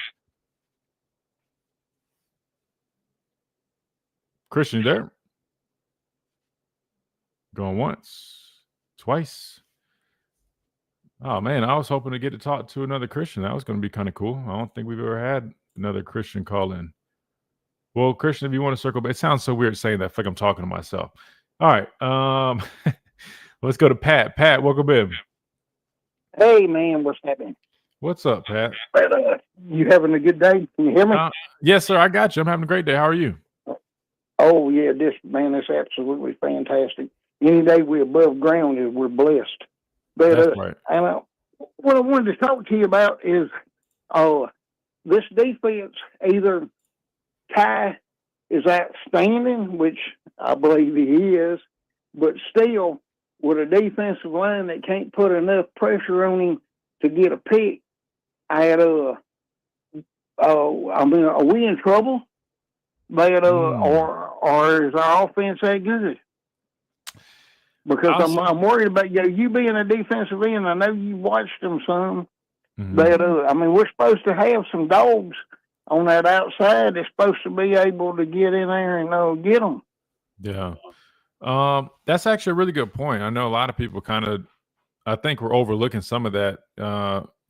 Christian, you there? Going once, twice. Oh, man, I was hoping to get to talk to another Christian. That was going to be kind of cool. I don't think we've ever had another Christian call in. Well, Christian, if you want to circle back, it sounds so weird saying that. I feel like I'm talking to myself. All right. Let's go to Pat. Pat, welcome in. Hey, man, what's happening? What's up, Pat? You having a good day? Can you hear me? Yes, sir. I got you. I'm having a great day. How are you? Oh, yeah, this absolutely fantastic. Any day we're above ground is we're blessed. But that's right. And what I wanted to talk to you about is this defense, either Ty is outstanding, which I believe he is, but still, with a defensive line that can't put enough pressure on him to get a pick, are we in trouble? Or is our offense that good? Because I'm worried about you being a defensive end. I know you watched them some. But we're supposed to have some dogs on that outside that's supposed to be able to get in there and get them. Yeah. That's actually a really good point. I know a lot of people I think we're overlooking some of that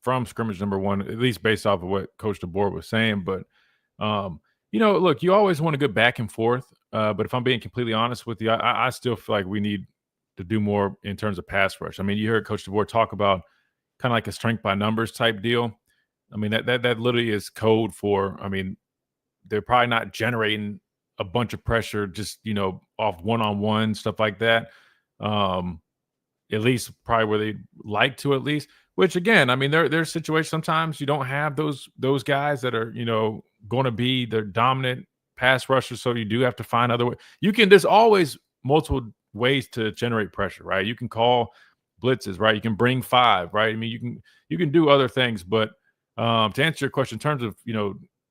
from scrimmage number one, at least based off of what Coach DeBoer was saying. But, look, you always want to go back and forth. But if I'm being completely honest with you, I still feel like we need to do more in terms of pass rush. I mean, you heard Coach DeBoer talk about kind of like a strength by numbers type deal. I mean, that literally is code for, they're probably not generating a bunch of pressure just, off one-on-one, stuff like that. At least probably where they like to, at least, which again, there's situations sometimes you don't have those guys that are, going to be the dominant pass rushers. So you do have to find other ways. There's always multiple ways to generate pressure, right? You can call blitzes, right? You can bring 5, right? You can do other things, but to answer your question in terms of,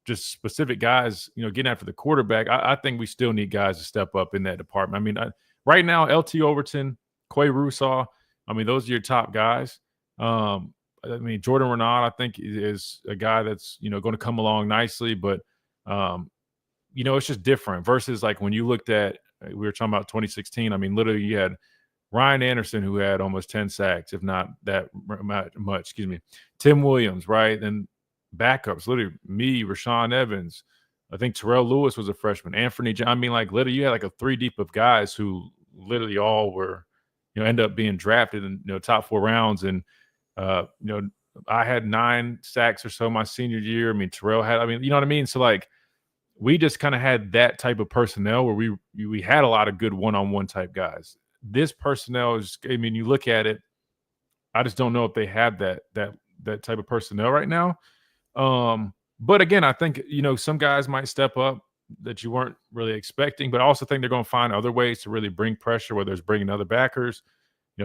just specific guys, getting after the quarterback, I think we still need guys to step up in that department. Right now, LT Overton, Quay Russaw, those are your top guys. Jordan Renaud, I think, is a guy that's, going to come along nicely, but, it's just different versus like when you looked at, we were talking about 2016. Literally you had Ryan Anderson, who had almost 10 sacks, if not that much, Tim Williams, right? And backups, literally me, Rashawn Evans. I think Terrell Lewis was a freshman. Anthony John. Literally you had like a 3 deep of guys who literally all were, end up being drafted in, top 4 rounds. And, I had 9 sacks or so my senior year. Terrell had, you know what I mean? So like, we just kind of had that type of personnel where we had a lot of good one-on-one type guys. This personnel is, you look at it, I just don't know if they have that type of personnel right now. But again, I think, some guys might step up that you weren't really expecting, but I also think they're going to find other ways to really bring pressure, whether it's bringing other backers,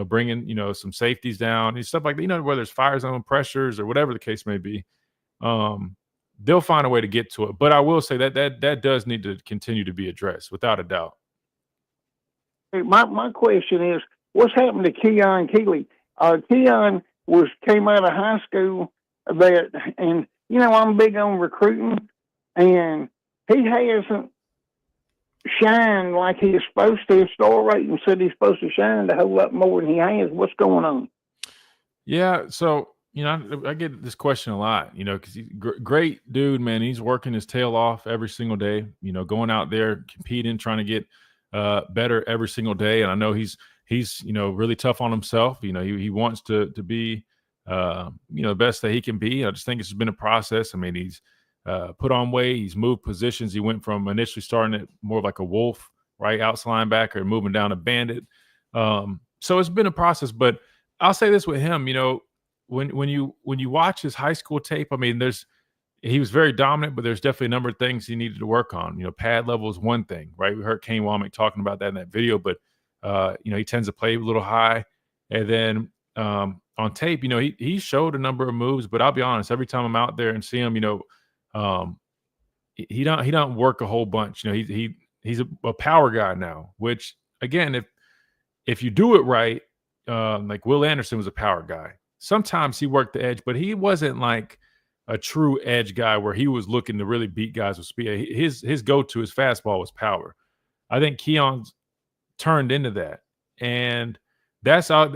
bringing, some safeties down and stuff like that, whether it's fire zone pressures or whatever the case may be. They'll find a way to get to it. But I will say that does need to continue to be addressed without a doubt. My question is, what's happened to Keon Keeley? Keon came out of high school and I'm big on recruiting, and he hasn't shined like he is supposed to. His star rating said he's supposed to shine a whole lot more than he has. What's going on? Yeah, so I get this question a lot, because he's great dude, man. He's working his tail off every single day, going out there, competing, trying to get better every single day. And I know he's really tough on himself. He wants to be, the best that he can be. I just think it's just been a process. He's put on weight. He's moved positions. He went from initially starting at more of like a wolf, right, outside linebacker, and moving down to bandit. So it's been a process. But I'll say this with him, when you watch his high school tape, he was very dominant, but there's definitely a number of things he needed to work on. Pad level is one thing, right? We heard Kane Womack talking about that in that video, but he tends to play a little high. And then on tape, he showed a number of moves, but I'll be honest, every time I'm out there and see him, he don't work a whole bunch. He's a power guy now, which again, if you do it right, like Will Anderson was a power guy. Sometimes he worked the edge, but he wasn't like a true edge guy where he was looking to really beat guys with speed. His go-to, his fastball was power. I think Keon's turned into that. And that's a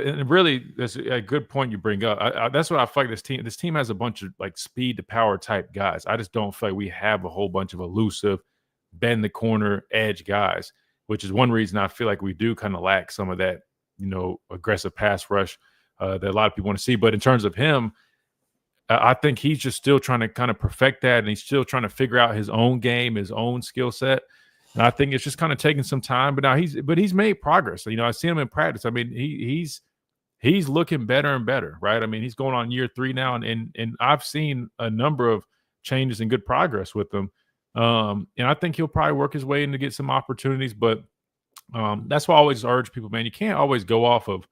good point you bring up. That's what I feel like this team has a bunch of like speed to power type guys. I just don't feel like we have a whole bunch of elusive, bend the corner edge guys, which is one reason I feel like we do kind of lack some of that, aggressive pass rush that a lot of people want to see. But in terms of him, I think he's just still trying to kind of perfect that, and he's still trying to figure out his own game, his own skill set. And I think it's just kind of taking some time. But now he's made progress. I see him in practice. He's looking better and better, right? He's going on year 3 now, and I've seen a number of changes and good progress with him. And I think he'll probably work his way in to get some opportunities. But that's why I always urge people, man, you can't always go off of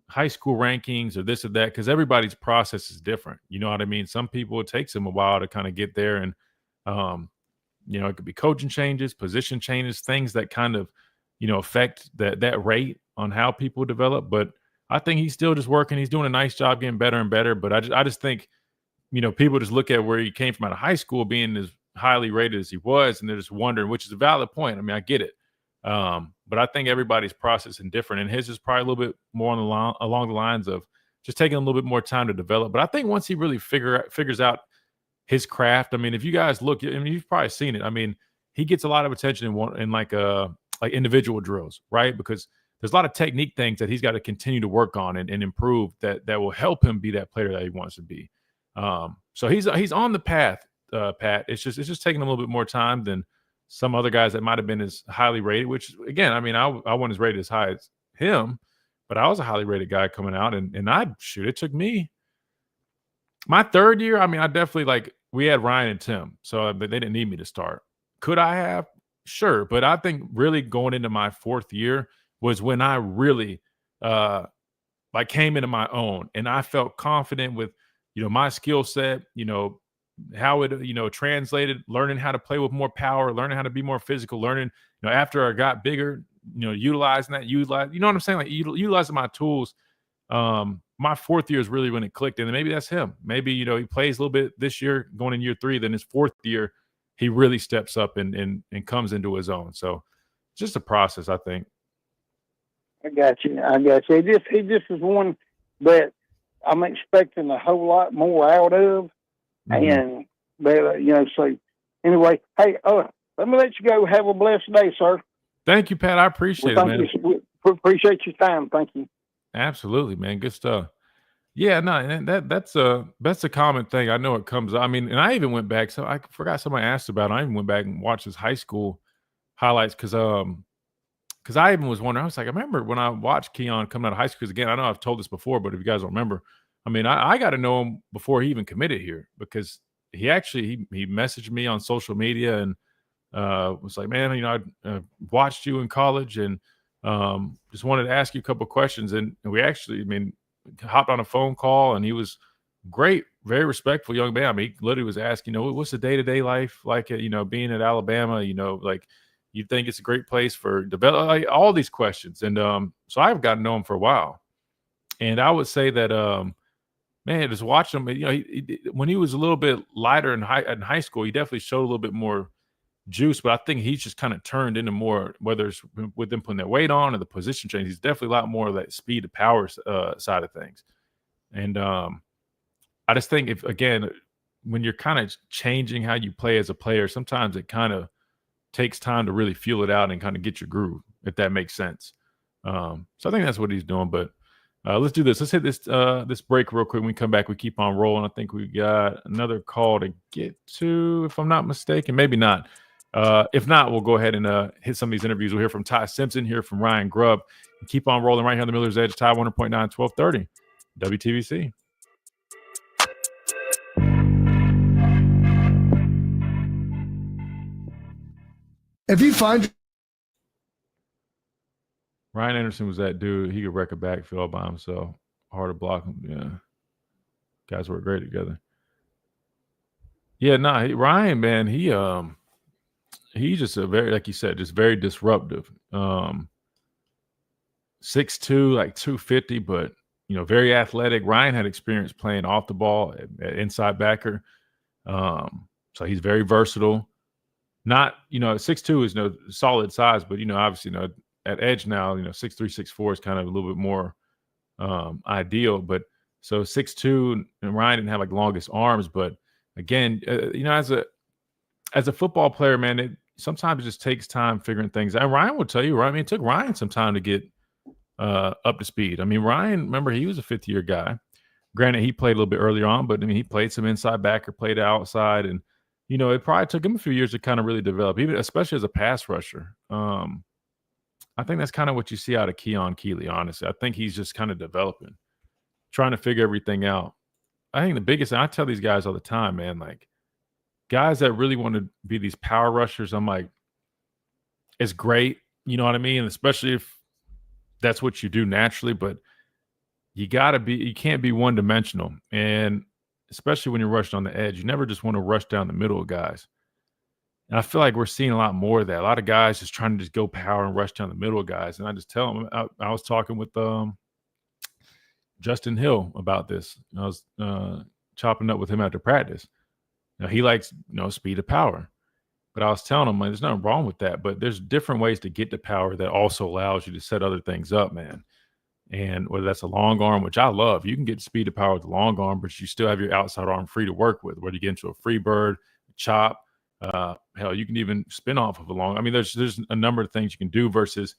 high school rankings or this or that, because everybody's process is different. You know what I mean? Some people, it takes them a while to kind of get there. And, it could be coaching changes, position changes, things that kind of, affect that rate on how people develop. But I think he's still just working. He's doing a nice job getting better and better. But I just think, people just look at where he came from out of high school being as highly rated as he was, and they're just wondering, which is a valid point. I mean, I get it. But I think everybody's process is different, and his is probably a little bit more along the lines of just taking a little bit more time to develop. But I think once he really figures out his craft, I mean, if you guys look, I mean, you've probably seen it. I mean, he gets a lot of attention in like individual drills, right? Because there's a lot of technique things that he's got to continue to work on and improve that will help him be that player that he wants to be. So he's on the path, Pat. It's just taking him a little bit more time than some other guys that might have been as highly rated, which again, I mean, I wasn't as rated as high as him, but I was a highly rated guy coming out, and it took me my third year. I mean, I definitely we had Ryan and Tim, so they didn't need me to start. Could I have? Sure. But I think really going into my fourth year was when I really came into my own, and I felt confident with, my skill set, how it translated, learning how to play with more power, learning how to be more physical, learning, after I got bigger, utilizing what I'm saying? Utilizing my tools. My fourth year is really when it clicked. And maybe that's him. Maybe, he plays a little bit this year going in year 3, then his fourth year, he really steps up and comes into his own. So just a process, I think. I got you. He just is one that I'm expecting a whole lot more out of. And, so anyway, hey, let me let you go. Have a blessed day, sir. Thank you, Pat. I appreciate it, man. Appreciate your time. Thank you. Absolutely, man. Good stuff. Yeah, no, and that's a common thing. I know it comes. I mean, and I even went back. So I forgot somebody asked about it. I even went back and watched his high school highlights because I even was wondering. I was like, I remember when I watched Keon coming out of high school. Because again, I know I've told this before, but if you guys don't remember, I mean, I got to know him before he even committed here, because he actually he messaged me on social media and was like, man, I watched you in college and just wanted to ask you a couple of questions. And we actually, I mean, hopped on a phone call, and he was great, very respectful young man. I mean, he literally was asking, what's the day-to-day life like, being at Alabama, you think it's a great place for develop, all these questions. And so I've gotten to know him for a while. And I would say that, man, just watching him, when he was a little bit lighter in high school, he definitely showed a little bit more juice, but I think he's just kind of turned into more, whether it's with them putting their weight on or the position change, he's definitely a lot more of that speed to power side of things. And I just think when you're kind of changing how you play as a player, sometimes it kind of takes time to really feel it out and kind of get your groove, if that makes sense. So I think that's what he's doing. But let's do this. Let's hit this break real quick. When we come back, we keep on rolling. I think we got another call to get to, if I'm not mistaken. Maybe not. If not, we'll go ahead and hit some of these interviews. We'll hear from Ty Simpson, hear from Ryan Grubb. And keep on rolling right here on the Miller's Edge. Ty 100.9, 1230, WTVC. If you find Ryan Anderson was that dude. He could wreck a backfield all by himself. Hard to block him. Yeah. Guys work great together. Yeah, Ryan, man, he's just a very, like you said, just very disruptive. 6'2", like 250, but very athletic. Ryan had experience playing off the ball at inside backer. So he's very versatile. Not, 6'2" is no solid size, but obviously, at edge now, 6'3", 6'4" is kind of a little bit more ideal. But so 6'2", and Ryan didn't have like longest arms, but again, as a football player, man, sometimes it just takes time figuring things out. And Ryan will tell you, right? I mean, it took Ryan some time to get up to speed. I mean, Ryan, remember, he was a fifth-year guy. Granted, he played a little bit earlier on, but I mean, he played some inside backer, played outside, and it probably took him a few years to kind of really develop, even especially as a pass rusher. I think that's kind of what you see out of Keon Keeley, honestly. I think he's just kind of developing, trying to figure everything out. I think the biggest thing, I tell these guys all the time, man, like, guys that really want to be these power rushers, I'm like, it's great. You know what I mean? Especially if that's what you do naturally, but you can't be one dimensional. And especially when you're rushing on the edge, you never just want to rush down the middle of guys. And I feel like we're seeing a lot more of that. A lot of guys just trying to just go power and rush down the middle of guys. And I just tell them, I was talking with Justin Hill about this. I was chopping up with him after practice. He likes, speed of power. But I was telling him, there's nothing wrong with that. But there's different ways to get to power that also allows you to set other things up, man. And whether that's a long arm, which I love, you can get speed of power with the long arm, but you still have your outside arm free to work with. Whether you get into a free bird, chop, hell, you can even spin off of a long. I mean, there's a number of things you can do versus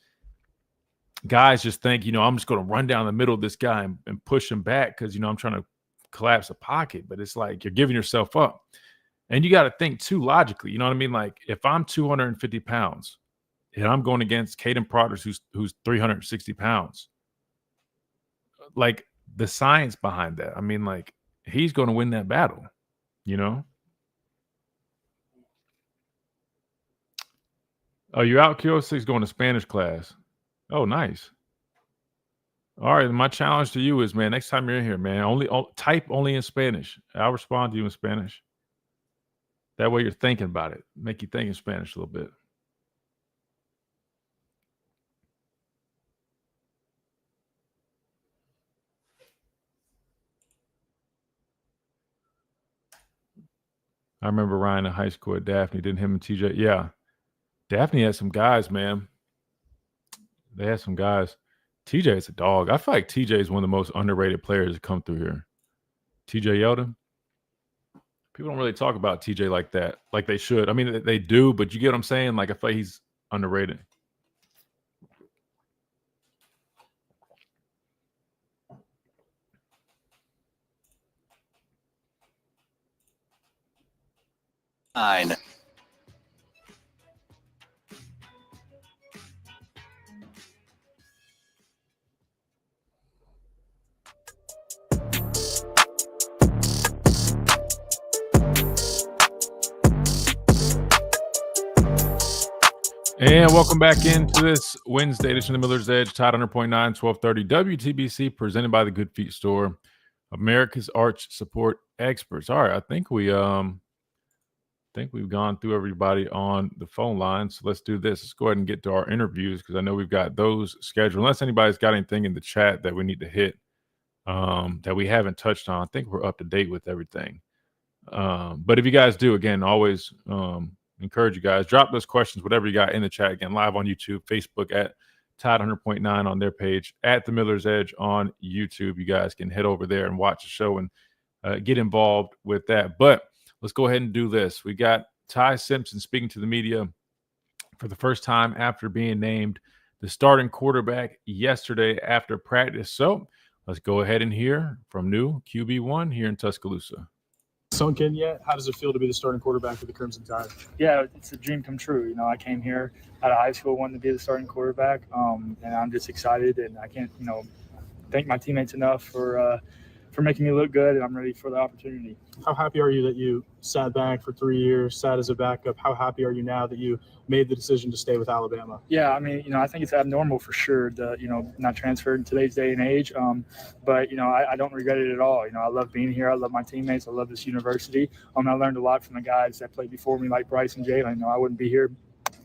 guys just think, I'm just going to run down the middle of this guy and push him back because, I'm trying to collapse the pocket. But it's like you're giving yourself up. And you got to think too logically. You know what I mean? Like if I'm 250 pounds and I'm going against Caden Prodders, who's 360 pounds, like the science behind that. I mean, like he's going to win that battle, Oh, you're out, Q06 going to Spanish class. Oh, nice. All right. My challenge to you is, man, next time you're in here, man, type only in Spanish. I'll respond to you in Spanish. That way you're thinking about it. Make you think in Spanish a little bit. I remember Ryan in high school at Daphne. Didn't him and TJ? Yeah. Daphne had some guys, man. They had some guys. TJ is a dog. I feel like TJ is one of the most underrated players to come through here. TJ Yeldon. People don't really talk about TJ like that, like they should. I mean, they do, but you get what I'm saying? Like, I feel like he's underrated. Nine. And welcome back into this Wednesday edition of Miller's Edge, Tide 100.9, 1230 WTBC, presented by the Good Feet Store, America's Arch Support Experts. All right, I think we've gone through everybody on the phone line. So let's do this. Let's go ahead and get to our interviews because I know we've got those scheduled. Unless anybody's got anything in the chat that we need to hit that we haven't touched on. I think we're up to date with everything. But if you guys do, again, always encourage you guys, drop those questions, whatever you got in the chat. Again, live on YouTube, Facebook at Tide 100.9 on their page, at the Miller's Edge on YouTube. You guys can head over there and watch the show and get involved with that. But let's go ahead and do this. We got Ty Simpson speaking to the media for the first time after being named the starting quarterback yesterday after practice. So let's go ahead and hear from new QB1 here in Tuscaloosa. Sunk in yet? How does it feel to be the starting quarterback for the Crimson Tide? Yeah, it's a dream come true. I came here out of high school wanting to be the starting quarterback, and I'm just excited, and I can't, thank my teammates enough for making me look good, and I'm ready for the opportunity. How happy are you that you sat back for 3 years, sat as a backup? How happy are you now that you made the decision to stay with Alabama? Yeah, I mean, I think it's abnormal for sure to, not transfer in today's day and age. But, I don't regret it at all. I love being here. I love my teammates. I love this university. I learned a lot from the guys that played before me, like Bryce and Jalen. I wouldn't be here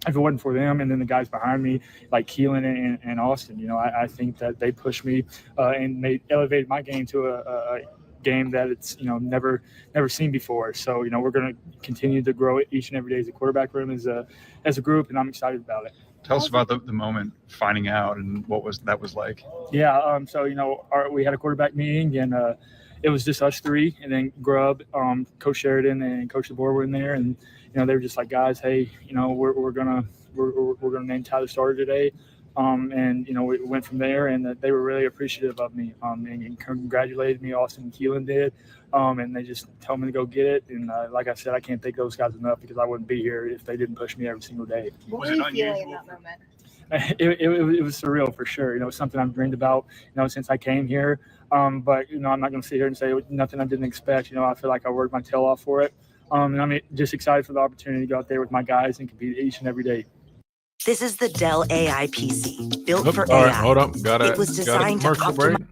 if it wasn't for them, and then the guys behind me, like Keelan and Austin. I think that they pushed me and elevated my game to a game that it's never seen before. So we're going to continue to grow it each and every day as a quarterback room as a group, and I'm excited about it. Tell us about the moment finding out and what that was like. Yeah, so we had a quarterback meeting, and it was just us three, and then Grubb, Coach Sheridan, and Coach DeBoer were in there, and they were just like, guys, hey, we're gonna name Tyler starter today. And we went from there, and they were really appreciative of me, and congratulated me. Austin and Keelan did, and they just told me to go get it. And like I said, I can't thank those guys enough because I wouldn't be here if they didn't push me every single day. What were you feeling in that moment? It was surreal for sure. It's something I've dreamed about, since I came here. But I'm not going to sit here and say nothing I didn't expect. I feel like I worked my tail off for it. And I'm just excited for the opportunity to go out there with my guys and compete each and every day. This is the Dell AI PC, built for all AI. right, hold up. It was Got a designed to commercial optimize. break.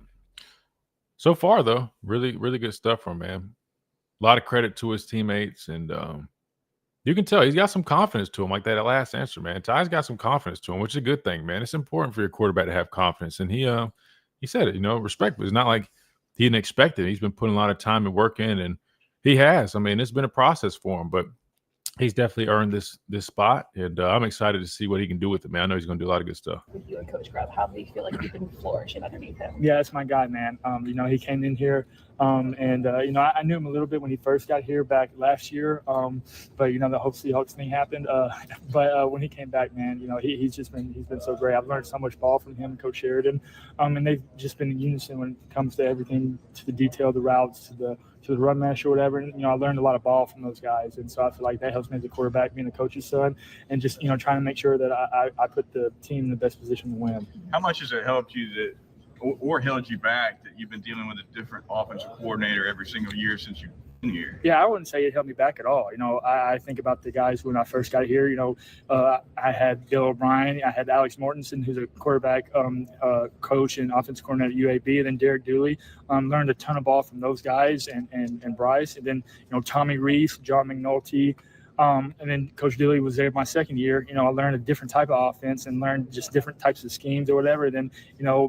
So far, though, really, really good stuff from him, man. A lot of credit to his teammates, and you can tell he's got some confidence to him, like that last answer, man. Ty's got some confidence to him, which is a good thing, man. It's important for your quarterback to have confidence, and he said it, respect. It's not like he didn't expect it. He's been putting a lot of time and work in, and he has. I mean, it's been a process for him, but he's definitely earned this spot, and I'm excited to see what he can do with it, man. I know he's going to do a lot of good stuff. With you and Coach Grubb, how do you feel like you've been flourishing underneath him? Yeah, that's my guy, man. He came in here, and I knew him a little bit when he first got here back last year. But the Hope Seahawks thing happened. But when he came back, man, he's been so great. I've learned so much ball from him and Coach Sheridan. And they've just been in unison when it comes to everything, to the detail, the routes, to the run mesh or whatever. And, I learned a lot of ball from those guys. And so I feel like that helps me as a quarterback, being a coach's son, and just, trying to make sure that I put the team in the best position to win. How much has it helped you or held you back that you've been dealing with a different offensive coordinator every single year since you've been here? Yeah, I wouldn't say it held me back at all. I think about the guys when I first got here. I had Bill O'Brien, I had Alex Mortensen, who's a quarterback coach and offensive coordinator at UAB, and then Derek Dooley. Learned a ton of ball from those guys and Bryce, and then Tommy Reese, John McNulty. And then Coach Dooley was there my second year. I learned a different type of offense and learned just different types of schemes or whatever. And then,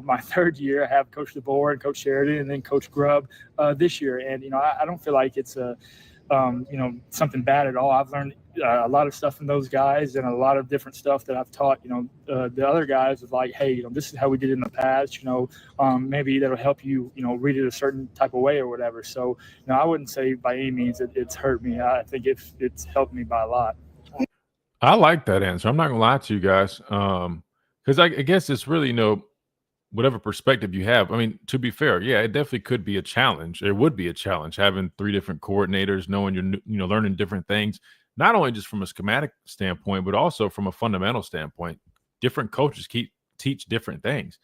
my third year, I have Coach DeBoer and Coach Sheridan and then Coach Grubb this year. And, I don't feel like it's something bad at all. I've learned a lot of stuff from those guys and a lot of different stuff that I've taught, the other guys is like, hey, this is how we did it in the past, maybe that'll help you, read it a certain type of way or whatever. So, I wouldn't say by any means it's hurt me. I think it's helped me by a lot. I like that answer. I'm not going to lie to you guys. Because I guess it's really, whatever perspective you have. I mean, to be fair, yeah, it definitely could be a challenge. It would be a challenge having 3 different coordinators, knowing you're, learning different things, not only just from a schematic standpoint, but also from a fundamental standpoint. Different coaches teach different things.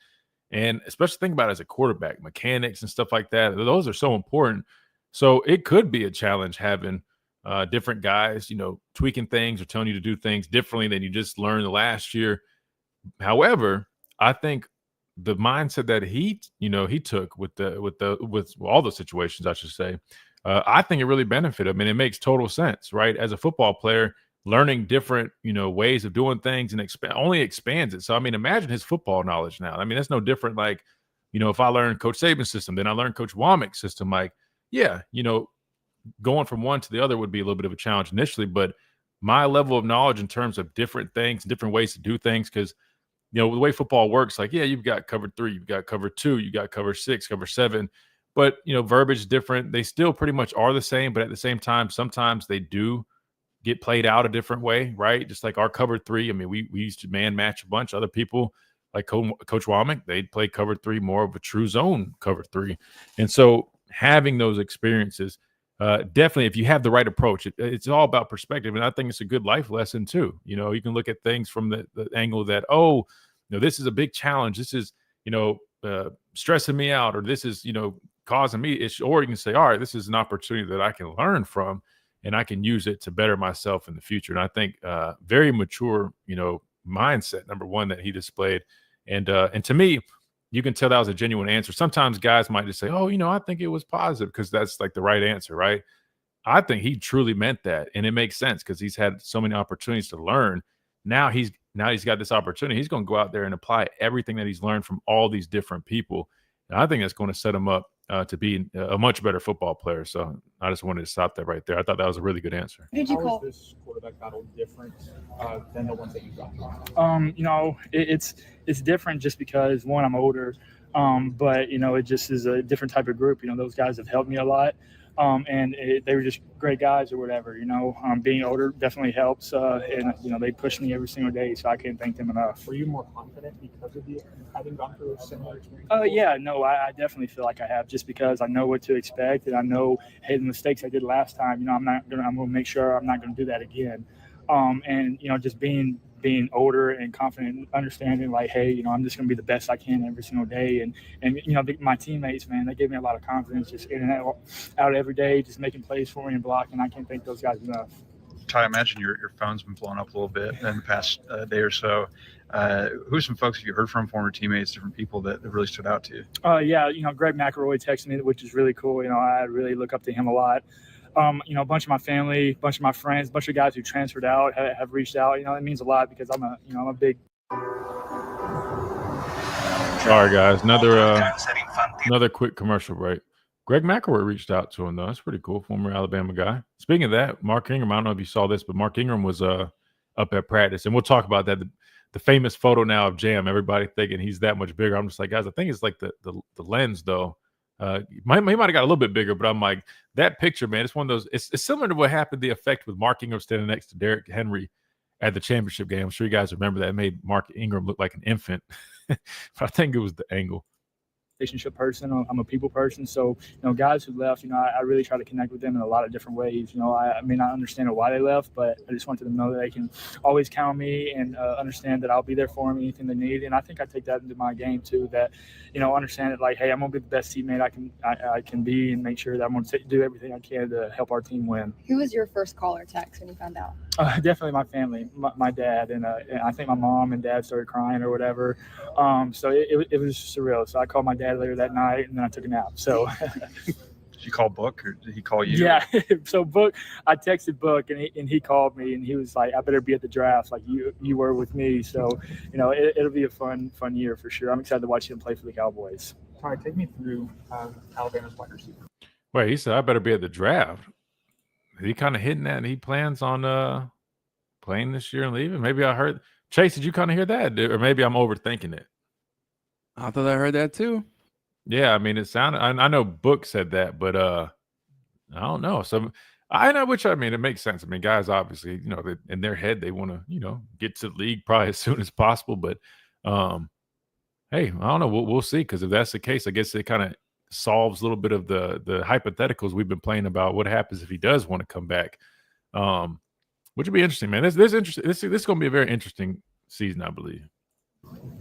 And especially think about it as a quarterback, mechanics and stuff like that. Those are so important. So it could be a challenge having different guys, tweaking things or telling you to do things differently than you just learned the last year. However, I think the mindset that he took with all those situations, I should say, I think it really benefited him, and it makes total sense, right? As a football player, learning different, ways of doing things and only expands it. So, I mean, imagine his football knowledge now. I mean, that's no different. Like, if I learned Coach Saban's system, then I learned Coach Womack's system. Like, yeah, going from one to the other would be a little bit of a challenge initially, but my level of knowledge in terms of different things, different ways to do things, because the way football works, like, yeah, you've got cover 3, you've got cover 2, you got cover 6, cover 7, but verbiage is different. They still pretty much are the same, but at the same time, sometimes they do get played out a different way, right? Just like our cover 3. I mean, we used to man match a bunch of other people, like Coach Womack. They'd play cover 3 more of a true zone cover 3, and so having those experiences. Definitely, if you have the right approach, it's all about perspective. And I think it's a good life lesson too. You can look at things from the angle that, this is a big challenge. This is, stressing me out, or this is, causing me issues. Or you can say, all right, this is an opportunity that I can learn from, and I can use it to better myself in the future. And I think very mature, mindset, number one, that he displayed. And to me, you can tell that was a genuine answer. Sometimes guys might just say, I think it was positive because that's like the right answer, right? I think he truly meant that. And it makes sense because he's had so many opportunities to learn. Now he's got this opportunity. He's going to go out there and apply everything that he's learned from all these different people. And I think that's going to set him up to be a much better football player. So I just wanted to stop that right there. I thought that was a really good answer. Did you call this quarterback battle different than the ones that you got? It's different just because, one, I'm older, but it just is a different type of group. Those guys have helped me a lot. And they were just great guys or whatever, being older definitely helps. And, they push me every single day, so I can't thank them enough. Were you more confident because of having gone through a similar experience? Yeah, no, I definitely feel like I have, just because I know what to expect. And I know, hey, the mistakes I did last time, I'm going to make sure I'm not going to do that again. And, just being being older and confident and understanding like, hey, you know, I'm just going to be the best I can every single day. And you know, my teammates, man, they gave me a lot of confidence just in and out every day, just making plays for me and blocking. I can't thank those guys enough. Ty, I imagine your phone's been blowing up a little bit in the past day or so. Who are some folks you heard from, former teammates, different people that really stood out to you? Yeah, you know, Greg McElroy texted me, which is really cool. You know, I really look up to him a lot. You know, a bunch of my family, a bunch of my friends, a bunch of guys who transferred out have reached out. You know, it means a lot because I'm a big. Sorry, guys. Another quick commercial break. Greg McElroy reached out to him, though. That's pretty cool. Former Alabama guy. Speaking of that, Mark Ingram, I don't know if you saw this, but Mark Ingram was up at practice. And we'll talk about that. The famous photo now of Jam, everybody thinking he's that much bigger. I'm just like, guys, I think it's like the lens, though. He might have got a little bit bigger, but I'm like, that picture, man, it's one of those. It's similar to what happened, the effect with Mark Ingram standing next to Derrick Henry at the championship game. I'm sure you guys remember that. It made Mark Ingram look like an infant. But I think it was the angle. Relationship person. I'm a people person. So, you know, guys who left, you know, I really try to connect with them in a lot of different ways. You know, I may not understand why they left, but I just want them to know that they can always count on me and understand that I'll be there for them, anything they need. And I think I take that into my game too, that, you know, understand that like, hey, I'm going to be the best teammate I can be and make sure that I'm going to do everything I can to help our team win. Who was your first call or text when you found out? Definitely my family, my dad, and I think my mom and dad started crying or whatever. So it was surreal. So I called my dad later that night, and then I took a nap. So did you call Book, or did he call you? Yeah. So Book, I texted Book, and he called me, and he was like, "I better be at the draft, like you were with me." So, you know, it'll be a fun year for sure. I'm excited to watch him play for the Cowboys. All right, take me through Alabama's wide receiver. Wait, he said I better be at the draft. Is he kind of hitting that, and he plans on playing this year and leaving? Maybe I heard. Chase, did you kind of hear that, or maybe I'm overthinking it? I thought I heard that too. Yeah, I mean, it sounded. I know Book said that, but I don't know. So I know, which I mean, it makes sense. I mean, guys, obviously, you know, in their head, they want to, you know, get to the league probably as soon as possible. But hey, I don't know. We'll see, because if that's the case, I guess it kind of solves a little bit of the hypotheticals we've been playing about what happens if he does want to come back, which would be interesting, man. This interesting. This is going to be a very interesting season, I believe.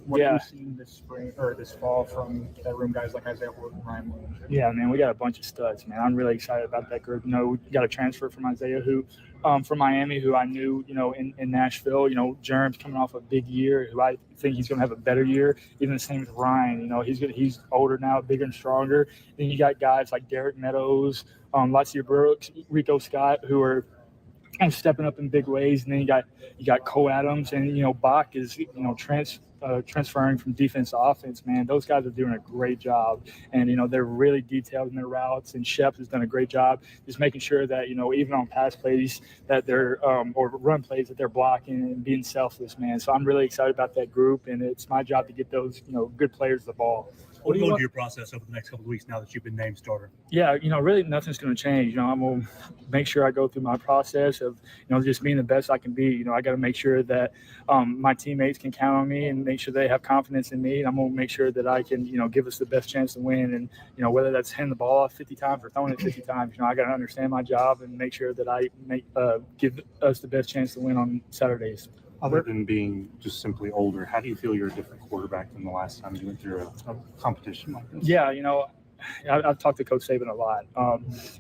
What have you seen this spring or this fall from that room, guys like Isaiah Horton, Ryan Williams? Yeah, man, we got a bunch of studs, man. I'm really excited about that group. You know, we got a transfer from Isaiah who from Miami, who I knew, you know, in Nashville. You know, Jerem's coming off a big year, who I think he's going to have a better year. Even the same with Ryan. You know, he's older now, bigger and stronger. Then you got guys like Derek Meadows, Lacia Brooks, Rico Scott, who are kind of stepping up in big ways. And then you got Cole Adams, and, you know, Bach is, you know, transferring from defense to offense. Man, those guys are doing a great job, and, you know, they're really detailed in their routes, and Shep has done a great job just making sure that, you know, even on pass plays that they're or run plays that they're blocking and being selfless, man. So I'm really excited about that group, and it's my job to get those, you know, good players the ball. What do you want to do your process over the next couple of weeks now that you've been named starter? Yeah, you know, really nothing's going to change. You know, I'm going to make sure I go through my process of, you know, just being the best I can be. You know, I got to make sure that my teammates can count on me and make sure they have confidence in me. And I'm going to make sure that I can, you know, give us the best chance to win. And, you know, whether that's handing the ball off 50 times or throwing it 50 times, you know, I got to understand my job and make sure that I give us the best chance to win on Saturdays. Other than being just simply older, how do you feel you're a different quarterback than the last time you went through a competition like this? Yeah, you know, I've talked to Coach Saban a lot.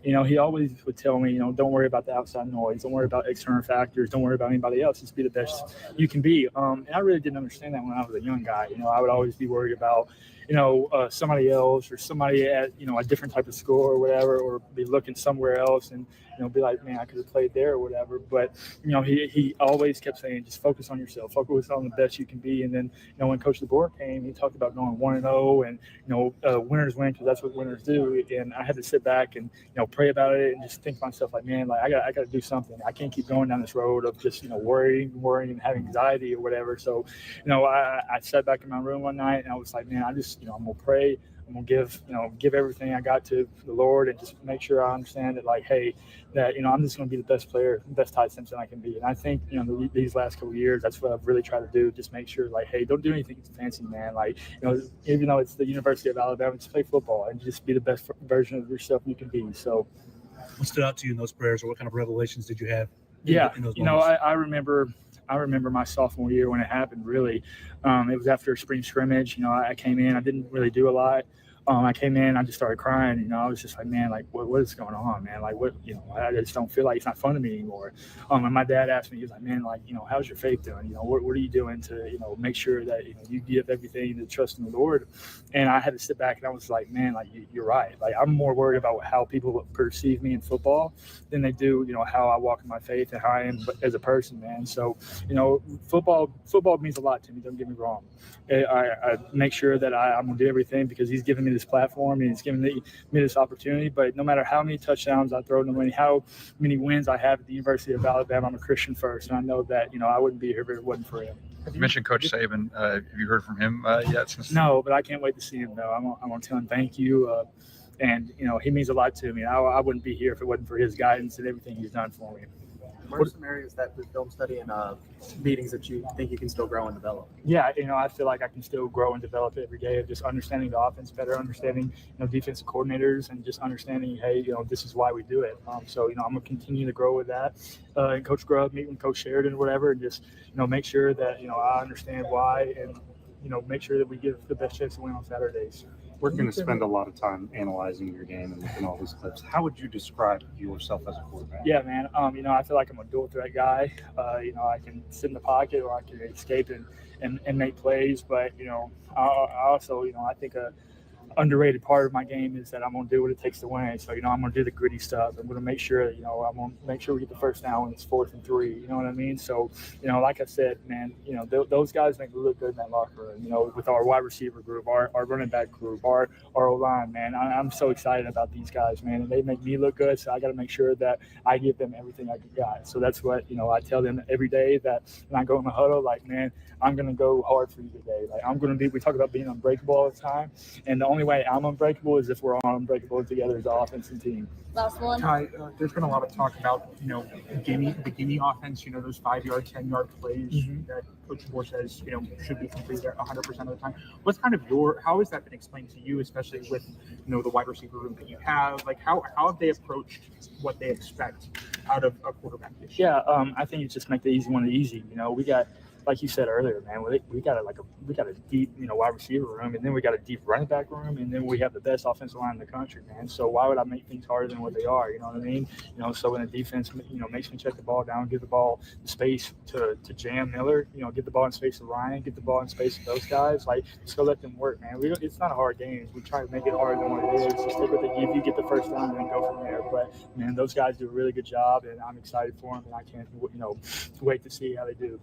You know, he always would tell me, you know, don't worry about the outside noise. Don't worry about external factors. Don't worry about anybody else. Just be the best you can be. And I really didn't understand that when I was a young guy. You know, I would always be worried about, you know, somebody else or somebody at, you know, a different type of school or whatever, or be looking somewhere else and, you know, be like, man, I could have played there or whatever. But, you know, he always kept saying, just focus on yourself, focus on the best you can be. And then, you know, when Coach DeBoer came, he talked about going 1-0 and, you know, winners win because that's what winners do. And I had to sit back and, you know, pray about it and just think to myself, like, man, like I got to do something. I can't keep going down this road of just, you know, worrying and having anxiety or whatever. So, you know, I sat back in my room one night and I was like, man, I'm going to pray. I'm going to give everything I got to the Lord and just make sure I understand that, like, hey, that, you know, I'm just going to be the best player, the best Ty Simpson I can be. And I think, you know, these last couple of years, that's what I've really tried to do. Just make sure, like, hey, don't do anything fancy, man. Like, you know, even though it's the University of Alabama, just play football and just be the best version of yourself you can be. So what stood out to you in those prayers, or what kind of revelations did you have? Yeah, in those you know, moments? I remember my sophomore year when it happened. Really, it was after a spring scrimmage. You know, I came in, I didn't really do a lot. I came in, I just started crying. You know, I was just like, man, like, what is going on, man? Like, what, you know, I just don't feel like it's not fun to me anymore. And my dad asked me, he was like, man, like, you know, how's your faith doing? You know, what are you doing to, you know, make sure that, you know, you give everything to trust in the Lord? And I had to sit back and I was like, man, like, you're right. Like, I'm more worried about how people perceive me in football than they do, you know, how I walk in my faith and how I am as a person, man. So, you know, football means a lot to me. Don't get me wrong. I make sure that I'm going to do everything because he's giving me this platform and he's giving me this opportunity. But no matter how many touchdowns I throw, no matter how many wins I have at the University of Alabama, I'm a Christian first. And I know that, you know, I wouldn't be here if it wasn't for him. You mentioned Coach Saban. Have you heard from him yet? No, but I can't wait to see him, though. I'm going to tell him thank you. And, you know, he means a lot to me. I wouldn't be here if it wasn't for his guidance and everything he's done for me. What are some areas that with film study and meetings that you think you can still grow and develop? Yeah, you know, I feel like I can still grow and develop every day of just understanding the offense better, understanding, you know, defensive coordinators and just understanding, hey, you know, this is why we do it. So, you know, I'm going to continue to grow with that. And Coach Grubb, meet with Coach Sheridan or whatever, and just, you know, make sure that, you know, I understand why and, you know, make sure that we give the best chance to win on Saturdays. We're going to spend a lot of time analyzing your game and looking at all these clips. How would you describe yourself as a quarterback? Yeah, man. You know, I feel like I'm a dual threat guy. You know, I can sit in the pocket or I can escape and make plays. But, you know, I also, you know, I think underrated part of my game is that I'm going to do what it takes to win. So, you know, I'm going to do the gritty stuff. I'm going to make sure, you know, I'm going to make sure we get the first down when it's 4th and 3. You know what I mean? So, you know, like I said, man, you know, those guys make me look good in that locker room, you know, with our wide receiver group, our running back group, our O-line, man. I'm so excited about these guys, man, and they make me look good. So I got to make sure that I give them everything I got. So that's what, you know, I tell them every day that when I go in the huddle, like, man, I'm going to go hard for you today. Like, I'm going to we talk about being unbreakable all the time. And the only way I'm unbreakable is if we're all unbreakable together as an offensive team. Last one. Ty, there's been a lot of talk about, you know, the gimme offense, you know, those 5-yard, 10-yard plays that Coach Moore says, you know, should be completed 100% of the time. What's kind of how has that been explained to you, especially with, you know, the wide receiver room that you have? Like, how have they approached what they expect out of a quarterback this year? Yeah, I think you just make the easy one easy. You know, we got, like you said earlier, man, we got a deep, you know, wide receiver room, and then we got a deep running back room, and then we have the best offensive line in the country, man. So why would I make things harder than what they are? You know what I mean? You know, so when the defense, you know, makes me check the ball down, give the ball the space to Jam Miller, you know, get the ball in space to Ryan, get the ball in space to those guys. Like, just go let them work, man. It's not a hard game. We try to make it harder than what it is. Just stick with the give, you get the first down, and then go from there. But man, those guys do a really good job, and I'm excited for them, and I can't, you know, wait to see how they do.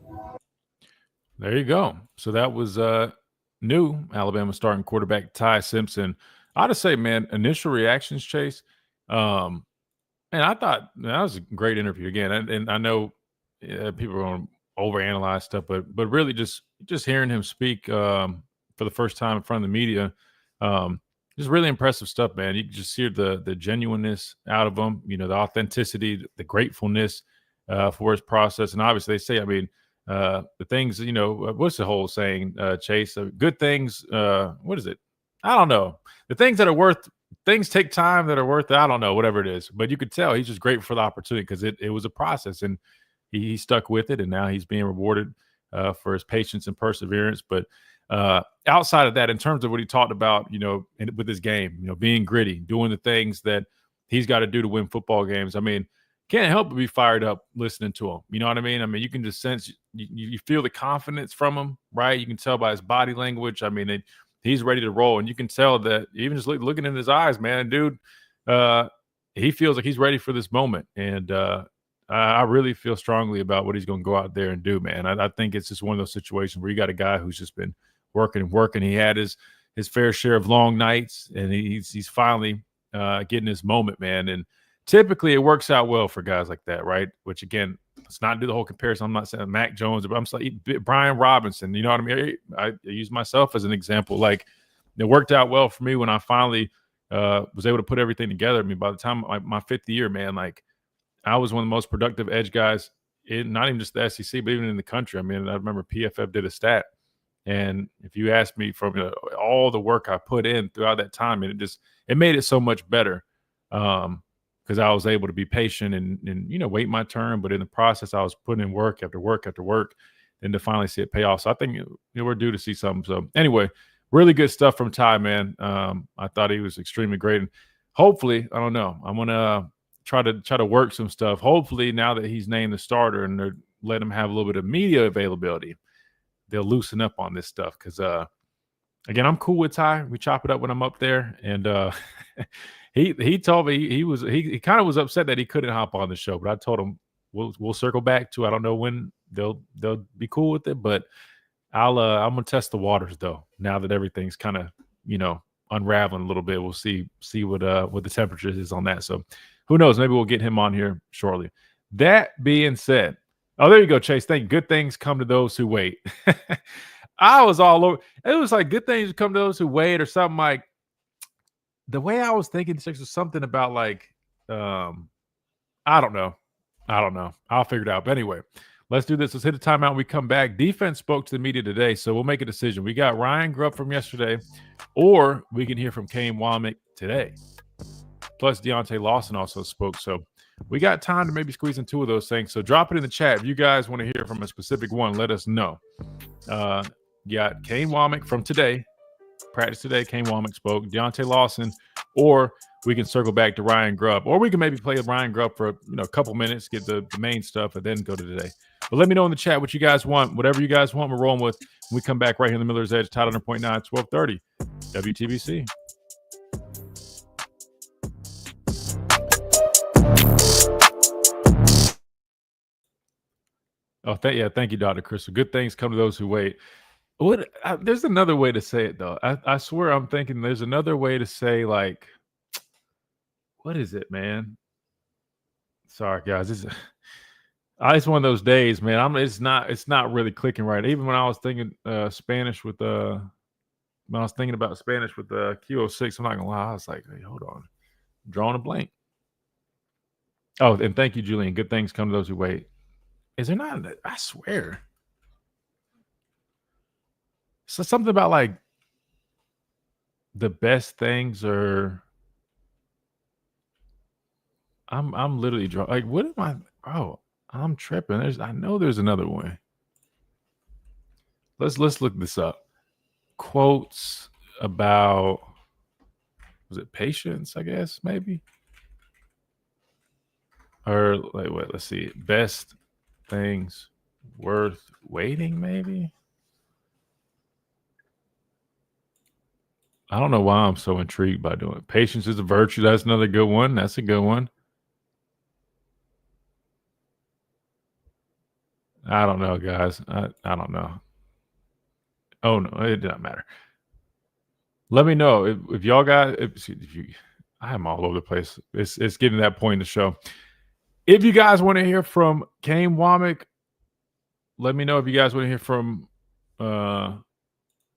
There you go. So that was new Alabama starting quarterback Ty Simpson. I ought to say, man, initial reactions, Chase. And I thought that was a great interview again. And I know people are going to overanalyze stuff, but really just hearing him speak for the first time in front of the media, just really impressive stuff, man. You can just hear the genuineness out of him, you know, the authenticity, the gratefulness for his process. And obviously they say, I mean, the things, you know, what's the whole saying, Chase? Good things, what is it? I don't know. The things that are worth, things take time that are worth it. I don't know, whatever it is. But you could tell he's just grateful for the opportunity because it was a process, and he stuck with it, and now he's being rewarded for his patience and perseverance. But outside of that, in terms of what he talked about, you know, with his game, you know, being gritty, doing the things that he's got to do to win football games. I mean, can't help but be fired up listening to him. You know what I mean? I mean, you can just sense, you feel the confidence from him, right? You can tell by his body language. I mean, he's ready to roll. And you can tell that even just looking in his eyes, man, dude, he feels like he's ready for this moment. And I really feel strongly about what he's going to go out there and do, man. I think it's just one of those situations where you got a guy who's just been working and working. He had his fair share of long nights, and he's finally getting his moment, man. And typically, it works out well for guys like that, right? Which, again, let's not do the whole comparison. I'm not saying Mac Jones, but I'm saying Brian Robinson. You know what I mean? I use myself as an example. Like, it worked out well for me when I finally was able to put everything together. I mean, by the time my 5th year, man, like, I was one of the most productive edge guys in not even just the SEC, but even in the country. I mean, I remember PFF did a stat. And if you ask me from all the work I put in throughout that time, it made it so much better. Because because I was able to be patient and wait my turn. But in the process, I was putting in work after work after work, and to finally see it pay off. So I think we're due to see something. So anyway, really good stuff from Ty, man. I thought he was extremely great, and hopefully, I don't know, I'm gonna try to work some stuff. Hopefully, now that he's named the starter and they're letting him have a little bit of media availability, they'll loosen up on this stuff. Because again, I'm cool with Ty. We chop it up when I'm up there, and he told me he kind of was upset that he couldn't hop on the show, but I told him we'll circle back to. I don't know when they'll be cool with it, but I'm gonna test the waters though. Now that everything's kind of unraveling a little bit, we'll see what the temperature is on that. So who knows? Maybe we'll get him on here shortly. That being said, oh, there you go, Chase. Thank you. Good things come to those who wait. I was all over. It was like good things come to those who wait, or something like. The way I was thinking, was something about like, I don't know. I'll figure it out. But anyway, let's do this. Let's hit a timeout when we come back. Defense spoke to the media today, so we'll make a decision. We got Ryan Grubb from yesterday, or we can hear from Kane Womack today. Plus, Deontay Lawson also spoke. So we got time to maybe squeeze in two of those things. So drop it in the chat. If you guys want to hear from a specific one, let us know. You got Kane Womack from today. Practice today, Kane Womack spoke. Deontay Lawson, or we can circle back to Ryan Grubb, or we can maybe play Ryan Grubb for a couple minutes, get the main stuff, and then go to today. But let me know in the chat what you guys want. Whatever you guys want, we're rolling with. When we come back right here in the Miller's Edge, Tide 100.9, 1230, WTBC. Oh, thank you, Dr. Crystal. Good things come to those who wait. There's another way to say it though. I swear I'm thinking there's another way to say, like, what is it, man? Sorry, guys. It's one of those days, man. It's not really clicking right. Even when I was thinking Spanish with when I was thinking about Spanish with Q06, I'm not gonna lie. I was like, hey, hold on, I'm drawing a blank. Oh, and thank you, Julian. Good things come to those who wait. Is there not? I swear. So something about like the best things are. I'm literally drawing. Like, what am I? Oh, I'm tripping. I know there's another way. Let's look this up. Quotes about, was it patience? I guess maybe. Or like what? Let's see. Best things worth waiting, maybe. I don't know why I'm so intrigued by doing it. Patience is a virtue. That's another good one. That's a good one. I don't know, guys. I don't know. Oh no, it doesn't matter. Let me know if y'all got. If you, I'm all over the place. It's getting to that point in the show. If you guys want to hear from Kane Womack, let me know. If you guys want to hear from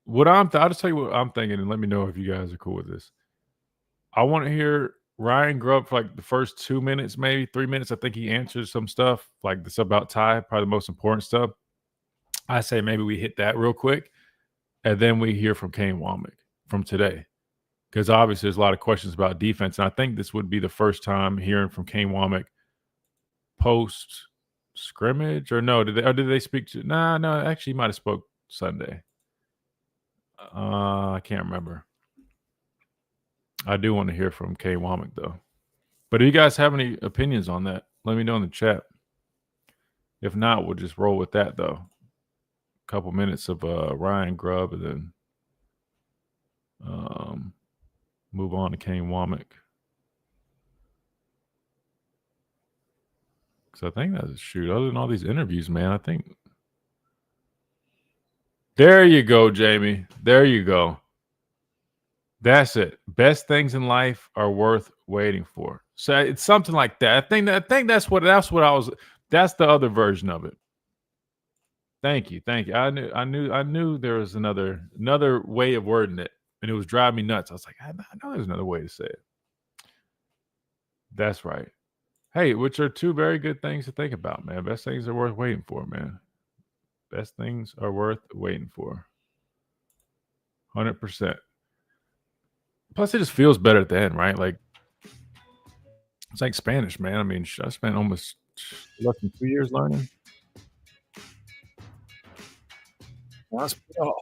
what I'll just tell you what I'm thinking, and let me know if you guys are cool with this. I want to hear Ryan Grubb for like the first 2 minutes, maybe 3 minutes. I think he answers some stuff like this about Ty, probably the most important stuff. I say maybe we hit that real quick, and then we hear from Kane Womack from today, because obviously there's a lot of questions about defense, and I think this would be the first time hearing from Kane Womack post scrimmage, or no? Did they speak to? No. Actually, he might have spoke Sunday. I can't remember. I do want to hear from Kane Womack though. But if you guys have any opinions on that, let me know in the chat. If not, we'll just roll with that though. A couple minutes of Ryan Grubb, and then move on to Kane Womack. Because I think that's shoot. Other than all these interviews, man, I think. There you go, Jamie. There you go. That's it. Best things in life are worth waiting for. So it's something like that. I think that's what I was. That's the other version of it. Thank you. I knew there was another way of wording it, and it was driving me nuts. I was like, I know there's another way to say it. That's right. Hey, which are two very good things to think about, man. Best things are worth waiting for, man. Best things are worth waiting for. 100%. Plus, it just feels better at the end, right? Like, It's like Spanish, man. I mean, I spent almost less than 2 years learning. That's off.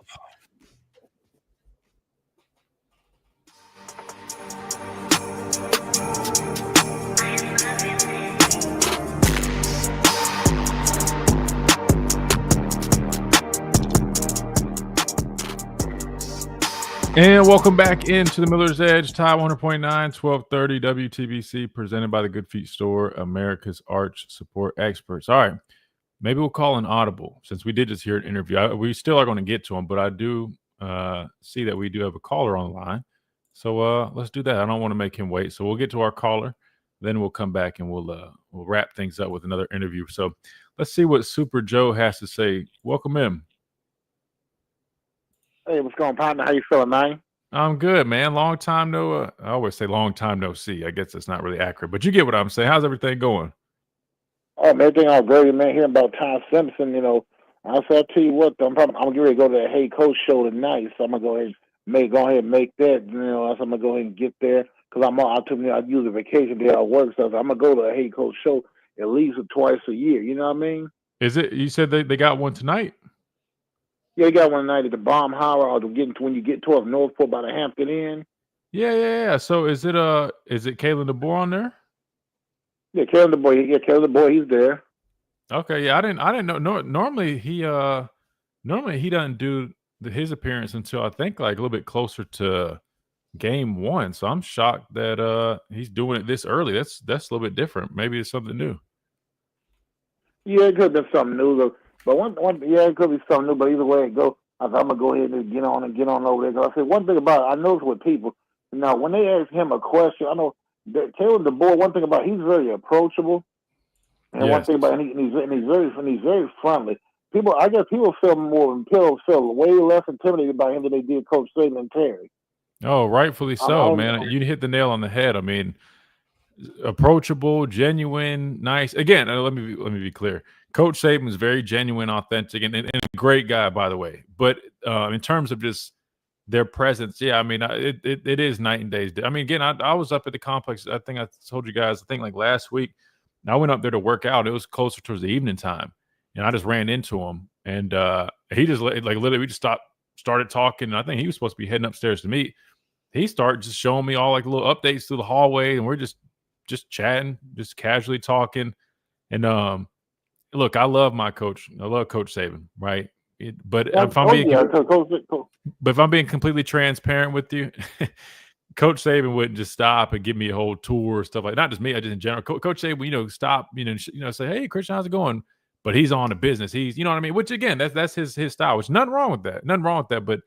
And welcome back into the Miller's Edge, Tide 100.9, 1230 WTBC, presented by the Good Feet Store, America's Arch Support Experts. All right, maybe we'll call an audible since we did just hear an interview. We still are going to get to him, but I do see that we do have a caller on the line. So let's do that. I don't want to make him wait. So we'll get to our caller, then we'll come back and we'll wrap things up with another interview. So let's see what Super Joe has to say. Welcome in. Hey, what's going on, partner? How you feeling, man? I'm good, man. Long time no. I always say long time no see. I guess it's not really accurate, but you get what I'm saying. How's everything going? Oh, man, everything all great, man. Hearing about Ty Simpson, I said, I tell you what, I'm getting ready to go to the Hey Coach show tonight, so I'm gonna go ahead and make that. So I'm gonna go ahead and get there because I use a vacation day at work, so I'm gonna go to the Hey Coach show at least twice a year. You know what I mean? Is it? You said they got one tonight? Yeah, they got one tonight at the Bomb Howard, or when you get towards Northport by the Hampton Inn. Yeah. So is it Kalen DeBoer on there? Yeah, Kalen DeBoer, he's there. Okay, yeah, I didn't know. Normally he doesn't do his appearance until I think like a little bit closer to game one. So I'm shocked that he's doing it this early. That's a little bit different. Maybe it's something new. Yeah, it could have been something new, but it could be something new. But either way it goes, I'm gonna go ahead and get on over there. Because I said one thing about it, I noticed with people now when they ask him a question, I know that Kalen DeBoer. One thing about he's very approachable, and one thing about he's very friendly. I guess people feel way less intimidated by him than they did Coach Saban and Terry. Oh, rightfully so, man. You hit the nail on the head. I mean, approachable, genuine, nice. Again, let me be clear. Coach Saban is very genuine, authentic, and a great guy, by the way. But in terms of just their presence, yeah, I mean, it is night and day. I mean, again, I was up at the complex. I think I told you guys, like last week, I went up there to work out. It was closer towards the evening time, and I just ran into him, and he just literally we just started talking. And I think he was supposed to be heading upstairs to meet. He started just showing me all like little updates through the hallway, and we're just chatting, just casually talking. And look, I love my coach. I love Coach Saban, right? But if I'm being completely transparent with you, Coach Saban wouldn't just stop and give me a whole tour or stuff like that. Not just me, I just in general. Coach Saban, stop, say, hey, Christian, how's it going? But he's on the business. He's, you know what I mean? Which again, that's his style. Which nothing wrong with that. Nothing wrong with that. But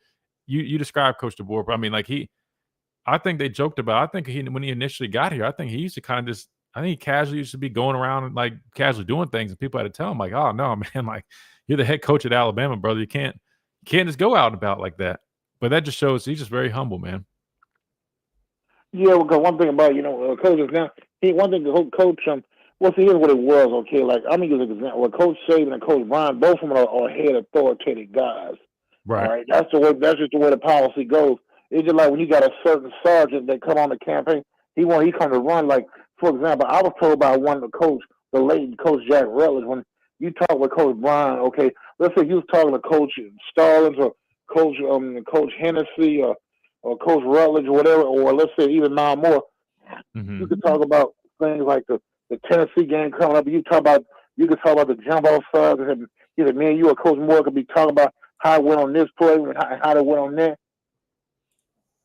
you describe Coach DeBoer. I mean, like I think they joked about. I think when he initially got here, I think he used to kind of just. I think he casually used to be going around and like casually doing things, and people had to tell him like, "Oh no, man! Like you're the head coach at Alabama, brother. You can't just go out and about like that." But that just shows he's just very humble, man. Yeah, because one thing about coaches now, one thing to coach here's what it was. Okay, like I'm gonna use an example. Well, Coach Saban and Coach Brian, both of them are head authoritative guys. Right. All right. That's just the way the policy goes. It's just like when you got a certain sergeant that come on the campaign, he come to run. Like, for example, I was told by one of the late Coach Jack Rutledge, when you talk with Coach Brian, okay, let's say you was talking to Coach Stallings or Coach Hennessy or Coach Rutledge or whatever, or let's say even Mile Moore, you could talk about things like the Tennessee game coming up. You could talk about the jumbo subs, and either me and you or Coach Moore could be talking about how it went on this play and how it went on that.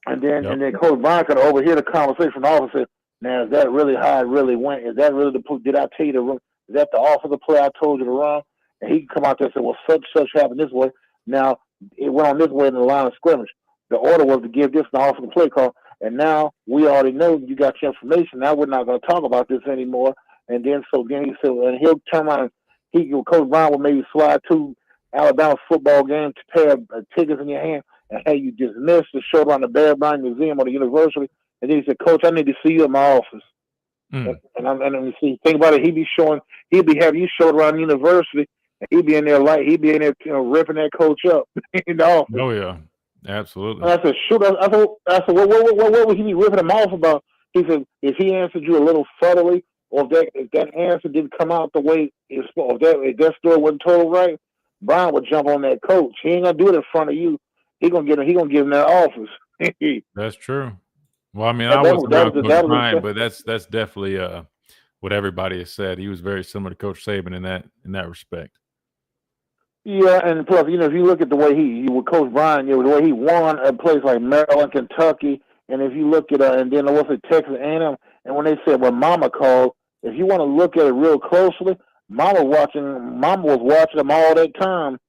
And then Coach Brian could overhear the conversation from the officer. Now, is that really how it really went? Is that really did I tell you to run? Is that the offensive play I told you to run? And he could come out there and say, well, such happened this way. Now, it went on this way in the line of scrimmage. The order was to give this an offensive play call. And now we already know you got your information. Now we're not going to talk about this anymore. And then he said, and he'll turn around. Coach Brown will maybe slide to Alabama football game to pair tickets in your hand and have you dismissed to show around the Bear Bryant Museum or the university. And then he said, Coach, I need to see you in my office. And think about it. He'd be having you show around the university, and he'd be in there ripping that coach up in the office. Oh yeah, absolutely. And I said, shoot. I said, what would he be ripping him off about? He said if he answered you a little subtly, or if that answer didn't come out the way it's supposed, if that story wasn't told right, Brian would jump on that coach. He ain't gonna do it in front of you. He gonna give him that office. That's true. Well, I mean, That- I that wasn't was- that around was- Coach that was- Bryant, but that's definitely what everybody has said. He was very similar to Coach Saban in that respect. Yeah, and plus, if you look at the way he with Coach Brian, the way he won a place like Maryland, Kentucky, and if you look at and then what's it, Texas A&M, and when they said when Mama called, if you want to look at it real closely, Mama was watching him all that time,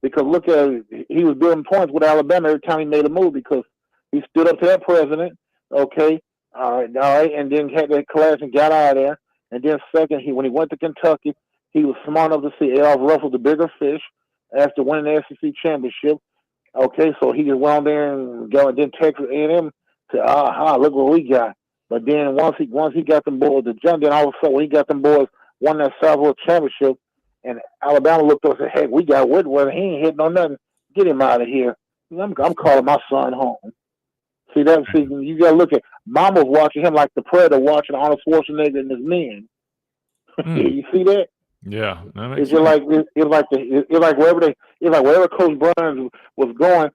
because look at it, he was building points with Alabama every time he made a move because he stood up to that president. Okay, all right, and then had that class and got out of there, and then second, when he went to Kentucky, he was smart enough to see Al Russell, the bigger fish, after winning the SEC championship. Okay, so he just went on there and then Texas A&M said, look what we got. But then once he got them boys to jump, then all of a sudden when he got them boys won that Southwest championship, and Alabama looked up and said, heck, we got Whitworth. He ain't hitting on nothing. Get him out of here. I'm calling my son home. See, you got to look at, Mama's watching him like the Predator watching Arnold Schwarzenegger and his men. You see that? Yeah, that makes It's sense. just like wherever Coach Burns was going,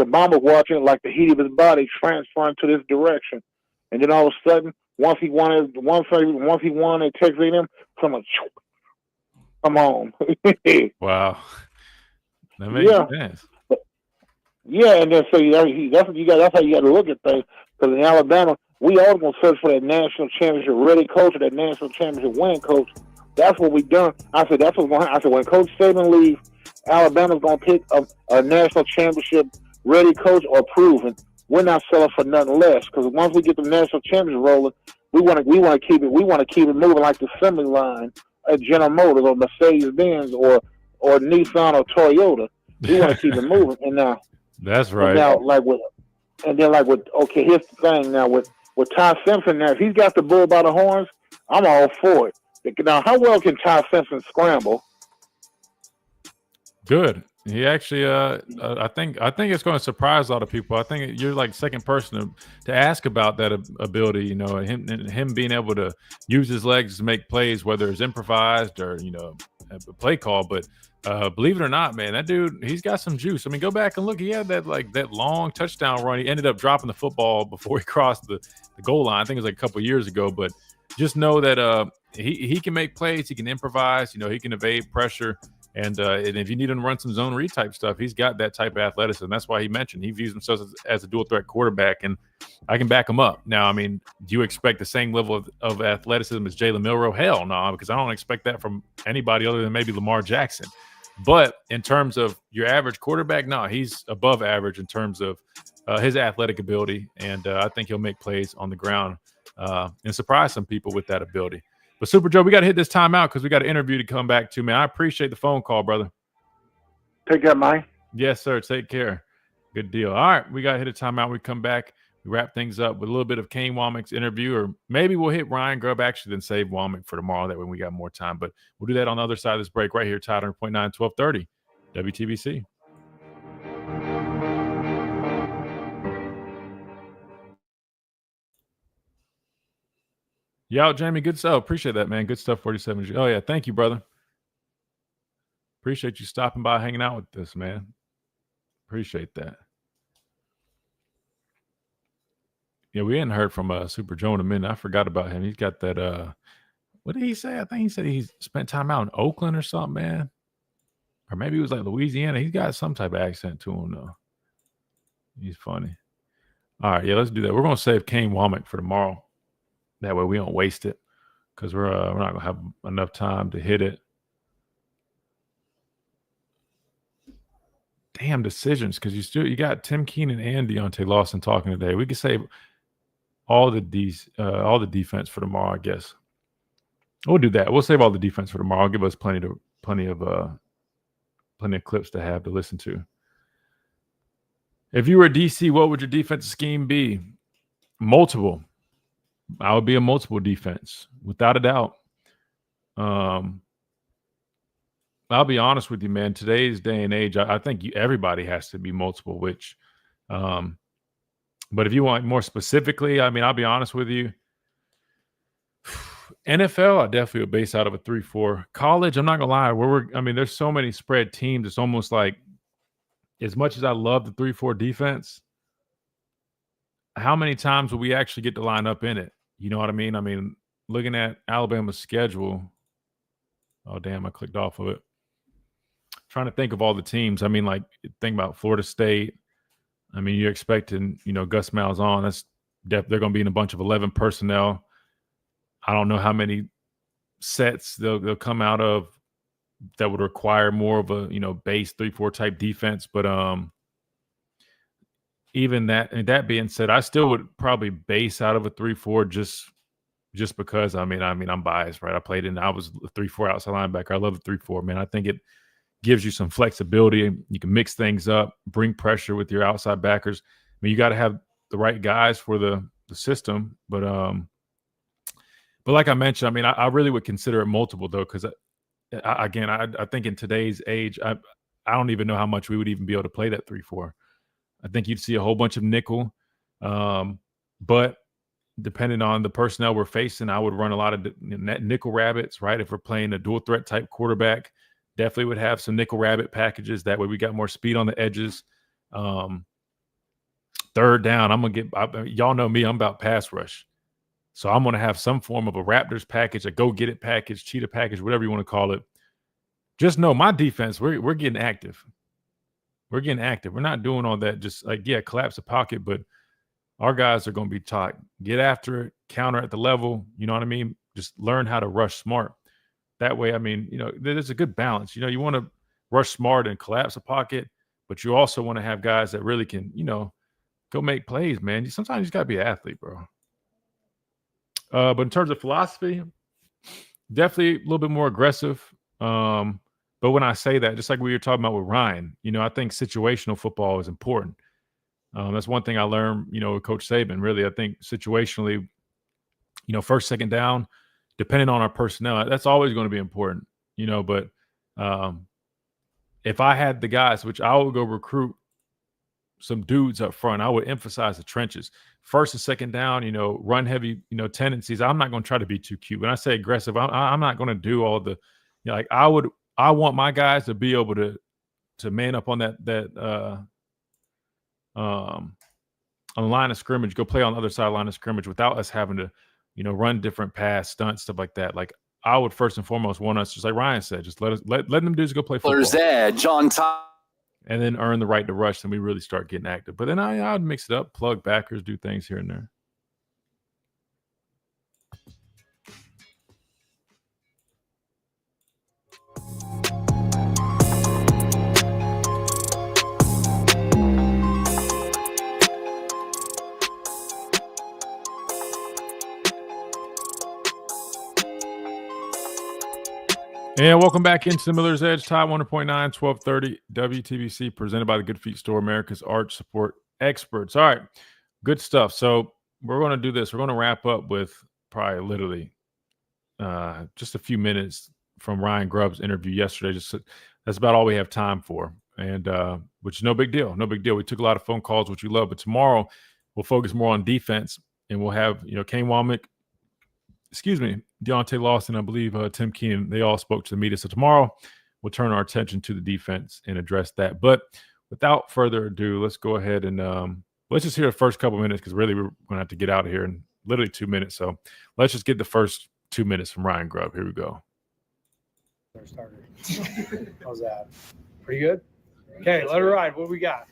Mama watching it like the heat of his body transferring to this direction, and then all of a sudden, once he won at Texas A&M, come on. Wow, that makes sense. Yeah, and then that's what you got. That's how you got to look at things. Because in Alabama, we all gonna search for that national championship ready coach or that national championship winning coach. That's what we done. I said that's what's going to happen. I said when Coach Saban leaves, Alabama's going to pick a national championship ready coach or proven. We're not selling for nothing less because once we get the national championship rolling, we want to keep it moving like the assembly line at General Motors or Mercedes Benz or Nissan or Toyota. We want to keep it moving. And now that's right. And now here's the thing. Now with Ty Simpson, now if he's got the bull by the horns, I'm all for it. Now, how well can Ty Simpson scramble? Good. He actually, I think it's going to surprise a lot of people. I think you're like second person to ask about that ability. Him being able to use his legs to make plays, whether it's improvised or a play call. But believe it or not, man, that dude, he's got some juice. I mean, go back and look. He had that long touchdown run. He ended up dropping the football before he crossed the goal line. I think it was like a couple of years ago. But just know that he can make plays. He can improvise. He can evade pressure. And if you need him to run some zone read type stuff, he's got that type of athleticism. That's why he mentioned he views himself as a dual threat quarterback, and I can back him up. Now, I mean, do you expect the same level of athleticism as Jalen Milroe? Hell no, because I don't expect that from anybody other than maybe Lamar Jackson. But in terms of your average quarterback, no, he's above average in terms of his athletic ability, and I think he'll make plays on the ground and surprise some people with that ability. But Super Joe, we got to hit this time out because we got an interview to come back to, man. I appreciate the phone call, brother. Take care, Mike. Yes, sir. Take care. Good deal. All right, we got to hit a timeout. We come back. We wrap things up with a little bit of Kane Womack's interview, or maybe we'll hit Ryan Grubb actually, then save Womack for tomorrow. That way we got more time. But we'll do that on the other side of this break right here, Tide 100.9, 1230, WTBC. Yo, Jamie, good stuff. Appreciate that, man. Good stuff, 47G. Oh, yeah. Thank you, brother. Appreciate you stopping by, hanging out with us, man. Appreciate that. Yeah, we hadn't heard from Super Joe in a minute. I forgot about him. He's got that, what did he say? I think he said he spent time out in Oakland or something, man. Or maybe it was like Louisiana. He's got some type of accent to him, though. He's funny. All right, yeah, let's do that. We're going to save Kane Womack for tomorrow. That way we don't waste it because we're not going to have enough time to hit it. Damn decisions, because you got Tim Keenan and Deontay Lawson talking today. We could save all the defense for tomorrow, I guess. We'll do that. We'll save all the defense for tomorrow. I'll give us plenty of clips to have to listen to. If you were DC, what would your defensive scheme be? Multiple. I would be a multiple defense, without a doubt. I'll be honest with you, man. Today's day and age, I think everybody has to be multiple, which But if you want more specifically, I mean, I'll be honest with you. NFL, I definitely would base out of a 3-4. College, I'm not gonna lie. I mean, there's so many spread teams. It's almost like, as much as I love the 3-4 defense, how many times will we actually get to line up in it? You know what I mean? I mean, looking at Alabama's schedule. Oh, damn, I clicked off of it. Trying to think of all the teams. I mean, like, think about Florida State. I mean, you're expecting, Gus Malzahn. They're going to be in a bunch of 11 personnel. I don't know how many sets they'll come out of that would require more of a, base 3-4 type defense. But even that being said, I still would probably base out of a 3-4 just because, I mean, I'm biased, right? I was a 3-4 outside linebacker. I love the 3-4, man. I think it gives you some flexibility. You can mix things up, bring pressure with your outside backers. I mean, you got to have the right guys for the system. But like I mentioned, I mean, I really would consider it multiple, though, because I think in today's age, I don't even know how much we would even be able to play that 3-4. I think you'd see a whole bunch of nickel. But depending on the personnel we're facing, I would run a lot of nickel rabbits, right? If we're playing a dual threat type quarterback, definitely would have some nickel rabbit packages. That way we got more speed on the edges. Third down, y'all know me, I'm about pass rush. So I'm going to have some form of a Raptors package, a go-get-it package, cheetah package, whatever you want to call it. Just know my defense, we're getting active. We're getting active. We're not doing all that just collapse the pocket, but our guys are going to be taught, get after it, counter at the level, you know what I mean? Just learn how to rush smart. That way, I mean, there's a good balance. You want to rush smart and collapse a pocket, but you also want to have guys that really can, go make plays, man. Sometimes you just got to be an athlete, bro. But in terms of philosophy, definitely a little bit more aggressive. But when I say that, just like we were talking about with Ryan, I think situational football is important. That's one thing I learned, with Coach Saban. Really, I think situationally, first, second down, depending on our personnel, that's always going to be important, But if I had the guys, which I would go recruit some dudes up front, I would emphasize the trenches. First and second down, run heavy, tendencies. I'm not going to try to be too cute. When I say aggressive, I'm not going to do all the, I want my guys to be able to man up on on the line of scrimmage, go play on the other side of the line of scrimmage without us having to, run different pass stunts, stuff like that. Like, I would first and foremost want us, just like Ryan said, just let them dudes go play football. Miller's Edge on top. And then earn the right to rush, and we really start getting active. But then I'd mix it up, plug backers, do things here and there. And welcome back into the Miller's Edge, Tide 100.9, 1230 WTBC, presented by the Good Feet Store, America's arch support experts. All right, good stuff. So we're going to do this. We're going to wrap up with probably literally just a few minutes from Ryan Grubb's interview yesterday. That's about all we have time for, and which is no big deal. No big deal. We took a lot of phone calls, which we love. But tomorrow we'll focus more on defense, and we'll have Kane Womack, Deontay Lawson, I believe Tim Keenan, they all spoke to the media. So tomorrow we'll turn our attention to the defense and address that. But without further ado, let's go ahead and let's just hear the first couple minutes, because really we're going to have to get out of here in literally 2 minutes. So let's just get the first 2 minutes from Ryan Grubb. Here we go. How's that? Pretty good? Okay, let her ride. What we got?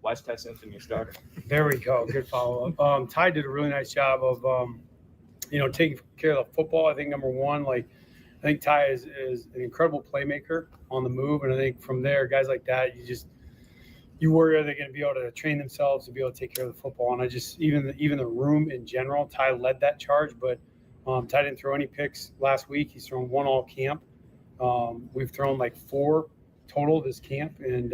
Why's Ty Simpson your starter? There we go. Good follow-up. Ty did a really nice job of taking care of the football. I think number one, I think Ty is an incredible playmaker on the move. And I think from there, guys like that, you worry, are they going to be able to train themselves to be able to take care of the football? And even the room in general, Ty led that charge, but Ty didn't throw any picks last week. He's thrown one all camp. We've thrown 4 total this camp. And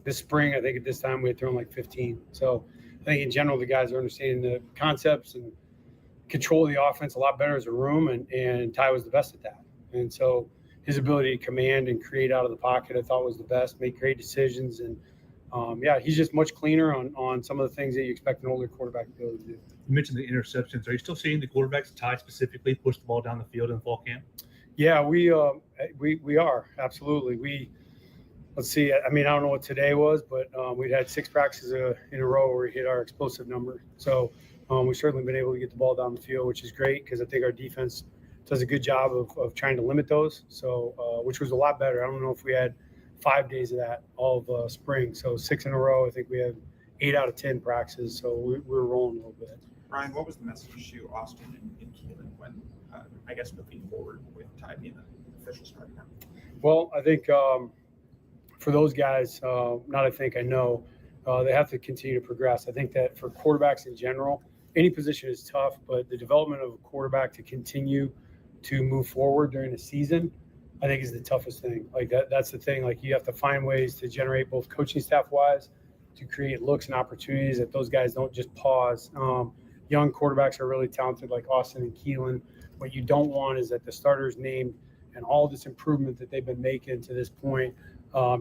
this spring, I think at this time we had thrown 15. So I think in general, the guys are understanding the concepts and control the offense a lot better as a room, and Ty was the best at that. And so his ability to command and create out of the pocket, I thought, was the best, make great decisions, and yeah, he's just much cleaner on some of the things that you expect an older quarterback to be able to do. You mentioned the interceptions. Are you still seeing the quarterbacks, Ty specifically, push the ball down the field in fall camp? Yeah, we are absolutely. Let's see. I mean, I don't know what today was, but we'd had 6 practices in a row where we hit our explosive number. So we've certainly been able to get the ball down the field, which is great because I think our defense does a good job of trying to limit those. So which was a lot better. I don't know if we had 5 days of that all of spring. So 6 in a row. I think we had 8 out of 10 practices. So we're rolling a little bit. Ryan, what was the message to Austin and Keelan when, I guess, moving forward with Ty being the official starter now? Well, I think for those guys, I know, they have to continue to progress. I think that for quarterbacks in general, any position is tough, but the development of a quarterback to continue to move forward during the season, I think is the toughest thing. Like that's the thing. Like you have to find ways to generate both coaching staff wise to create looks and opportunities that those guys don't just pause. Young quarterbacks are really talented like Austin and Keelan. What you don't want is that the starters named and all this improvement that they've been making to this point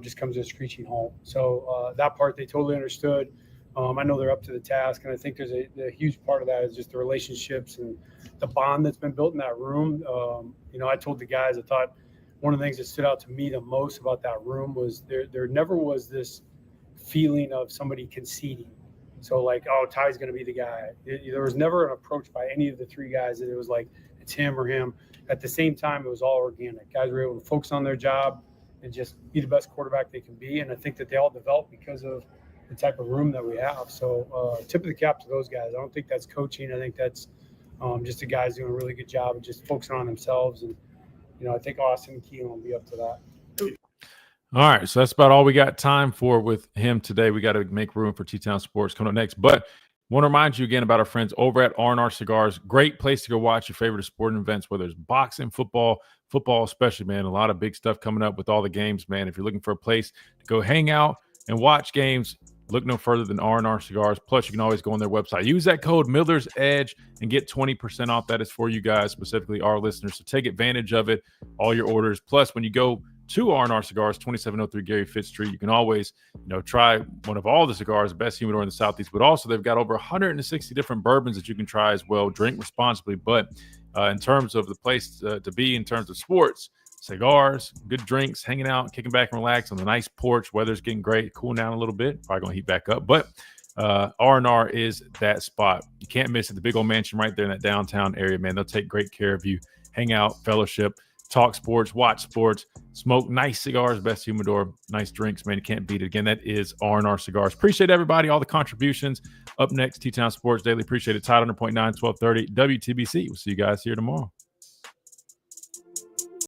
just comes to a screeching halt. So that part they totally understood. I know they're up to the task, and I think there's a huge part of that is just the relationships and the bond that's been built in that room. I told the guys, I thought one of the things that stood out to me the most about that room was there never was this feeling of somebody conceding. So like, oh, Ty's going to be the guy. There was never an approach by any of the 3 guys that it was like it's him or him. At the same time, it was all organic. Guys were able to focus on their job and just be the best quarterback they can be. And I think that they all developed because of the type of room that we have. So tip of the cap to those guys. I don't think that's coaching. I think that's just the guys doing a really good job of just focusing on themselves. And, I think Austin and Keelan will be up to that. All right, so that's about all we got time for with him today. We got to make room for T-Town Sports coming up next. But want to remind you again about our friends over at R&R Cigars. Great place to go watch your favorite sporting events, whether it's boxing, football especially, man. A lot of big stuff coming up with all the games, man. If you're looking for a place to go hang out and watch games, look no further than R&R Cigars. Plus, you can always go on their website. Use that code Miller's Edge and get 20% off. That is for you guys, specifically our listeners. So take advantage of it, all your orders. Plus, when you go to R&R Cigars, 2703 Gary Fitz Street, you can always, try one of all the cigars, the best humidor in the Southeast. But also, they've got over 160 different bourbons that you can try as well. Drink responsibly. But in terms of the place to be, in terms of sports, cigars, good drinks, hanging out, kicking back and relax on the nice porch. Weather's getting great, cooling down a little bit. Probably gonna heat back up, but R&R is that spot. You can't miss it. The big old mansion right there in that downtown area, man. They'll take great care of you. Hang out, fellowship, talk sports, watch sports, smoke nice cigars, best humidor, nice drinks, man. You can't beat it. Again, that is R&R Cigars. Appreciate everybody, all the contributions. Up next, T-Town Sports Daily. Appreciate it. Tide 100.9, 1230 WTBC. We'll see you guys here tomorrow.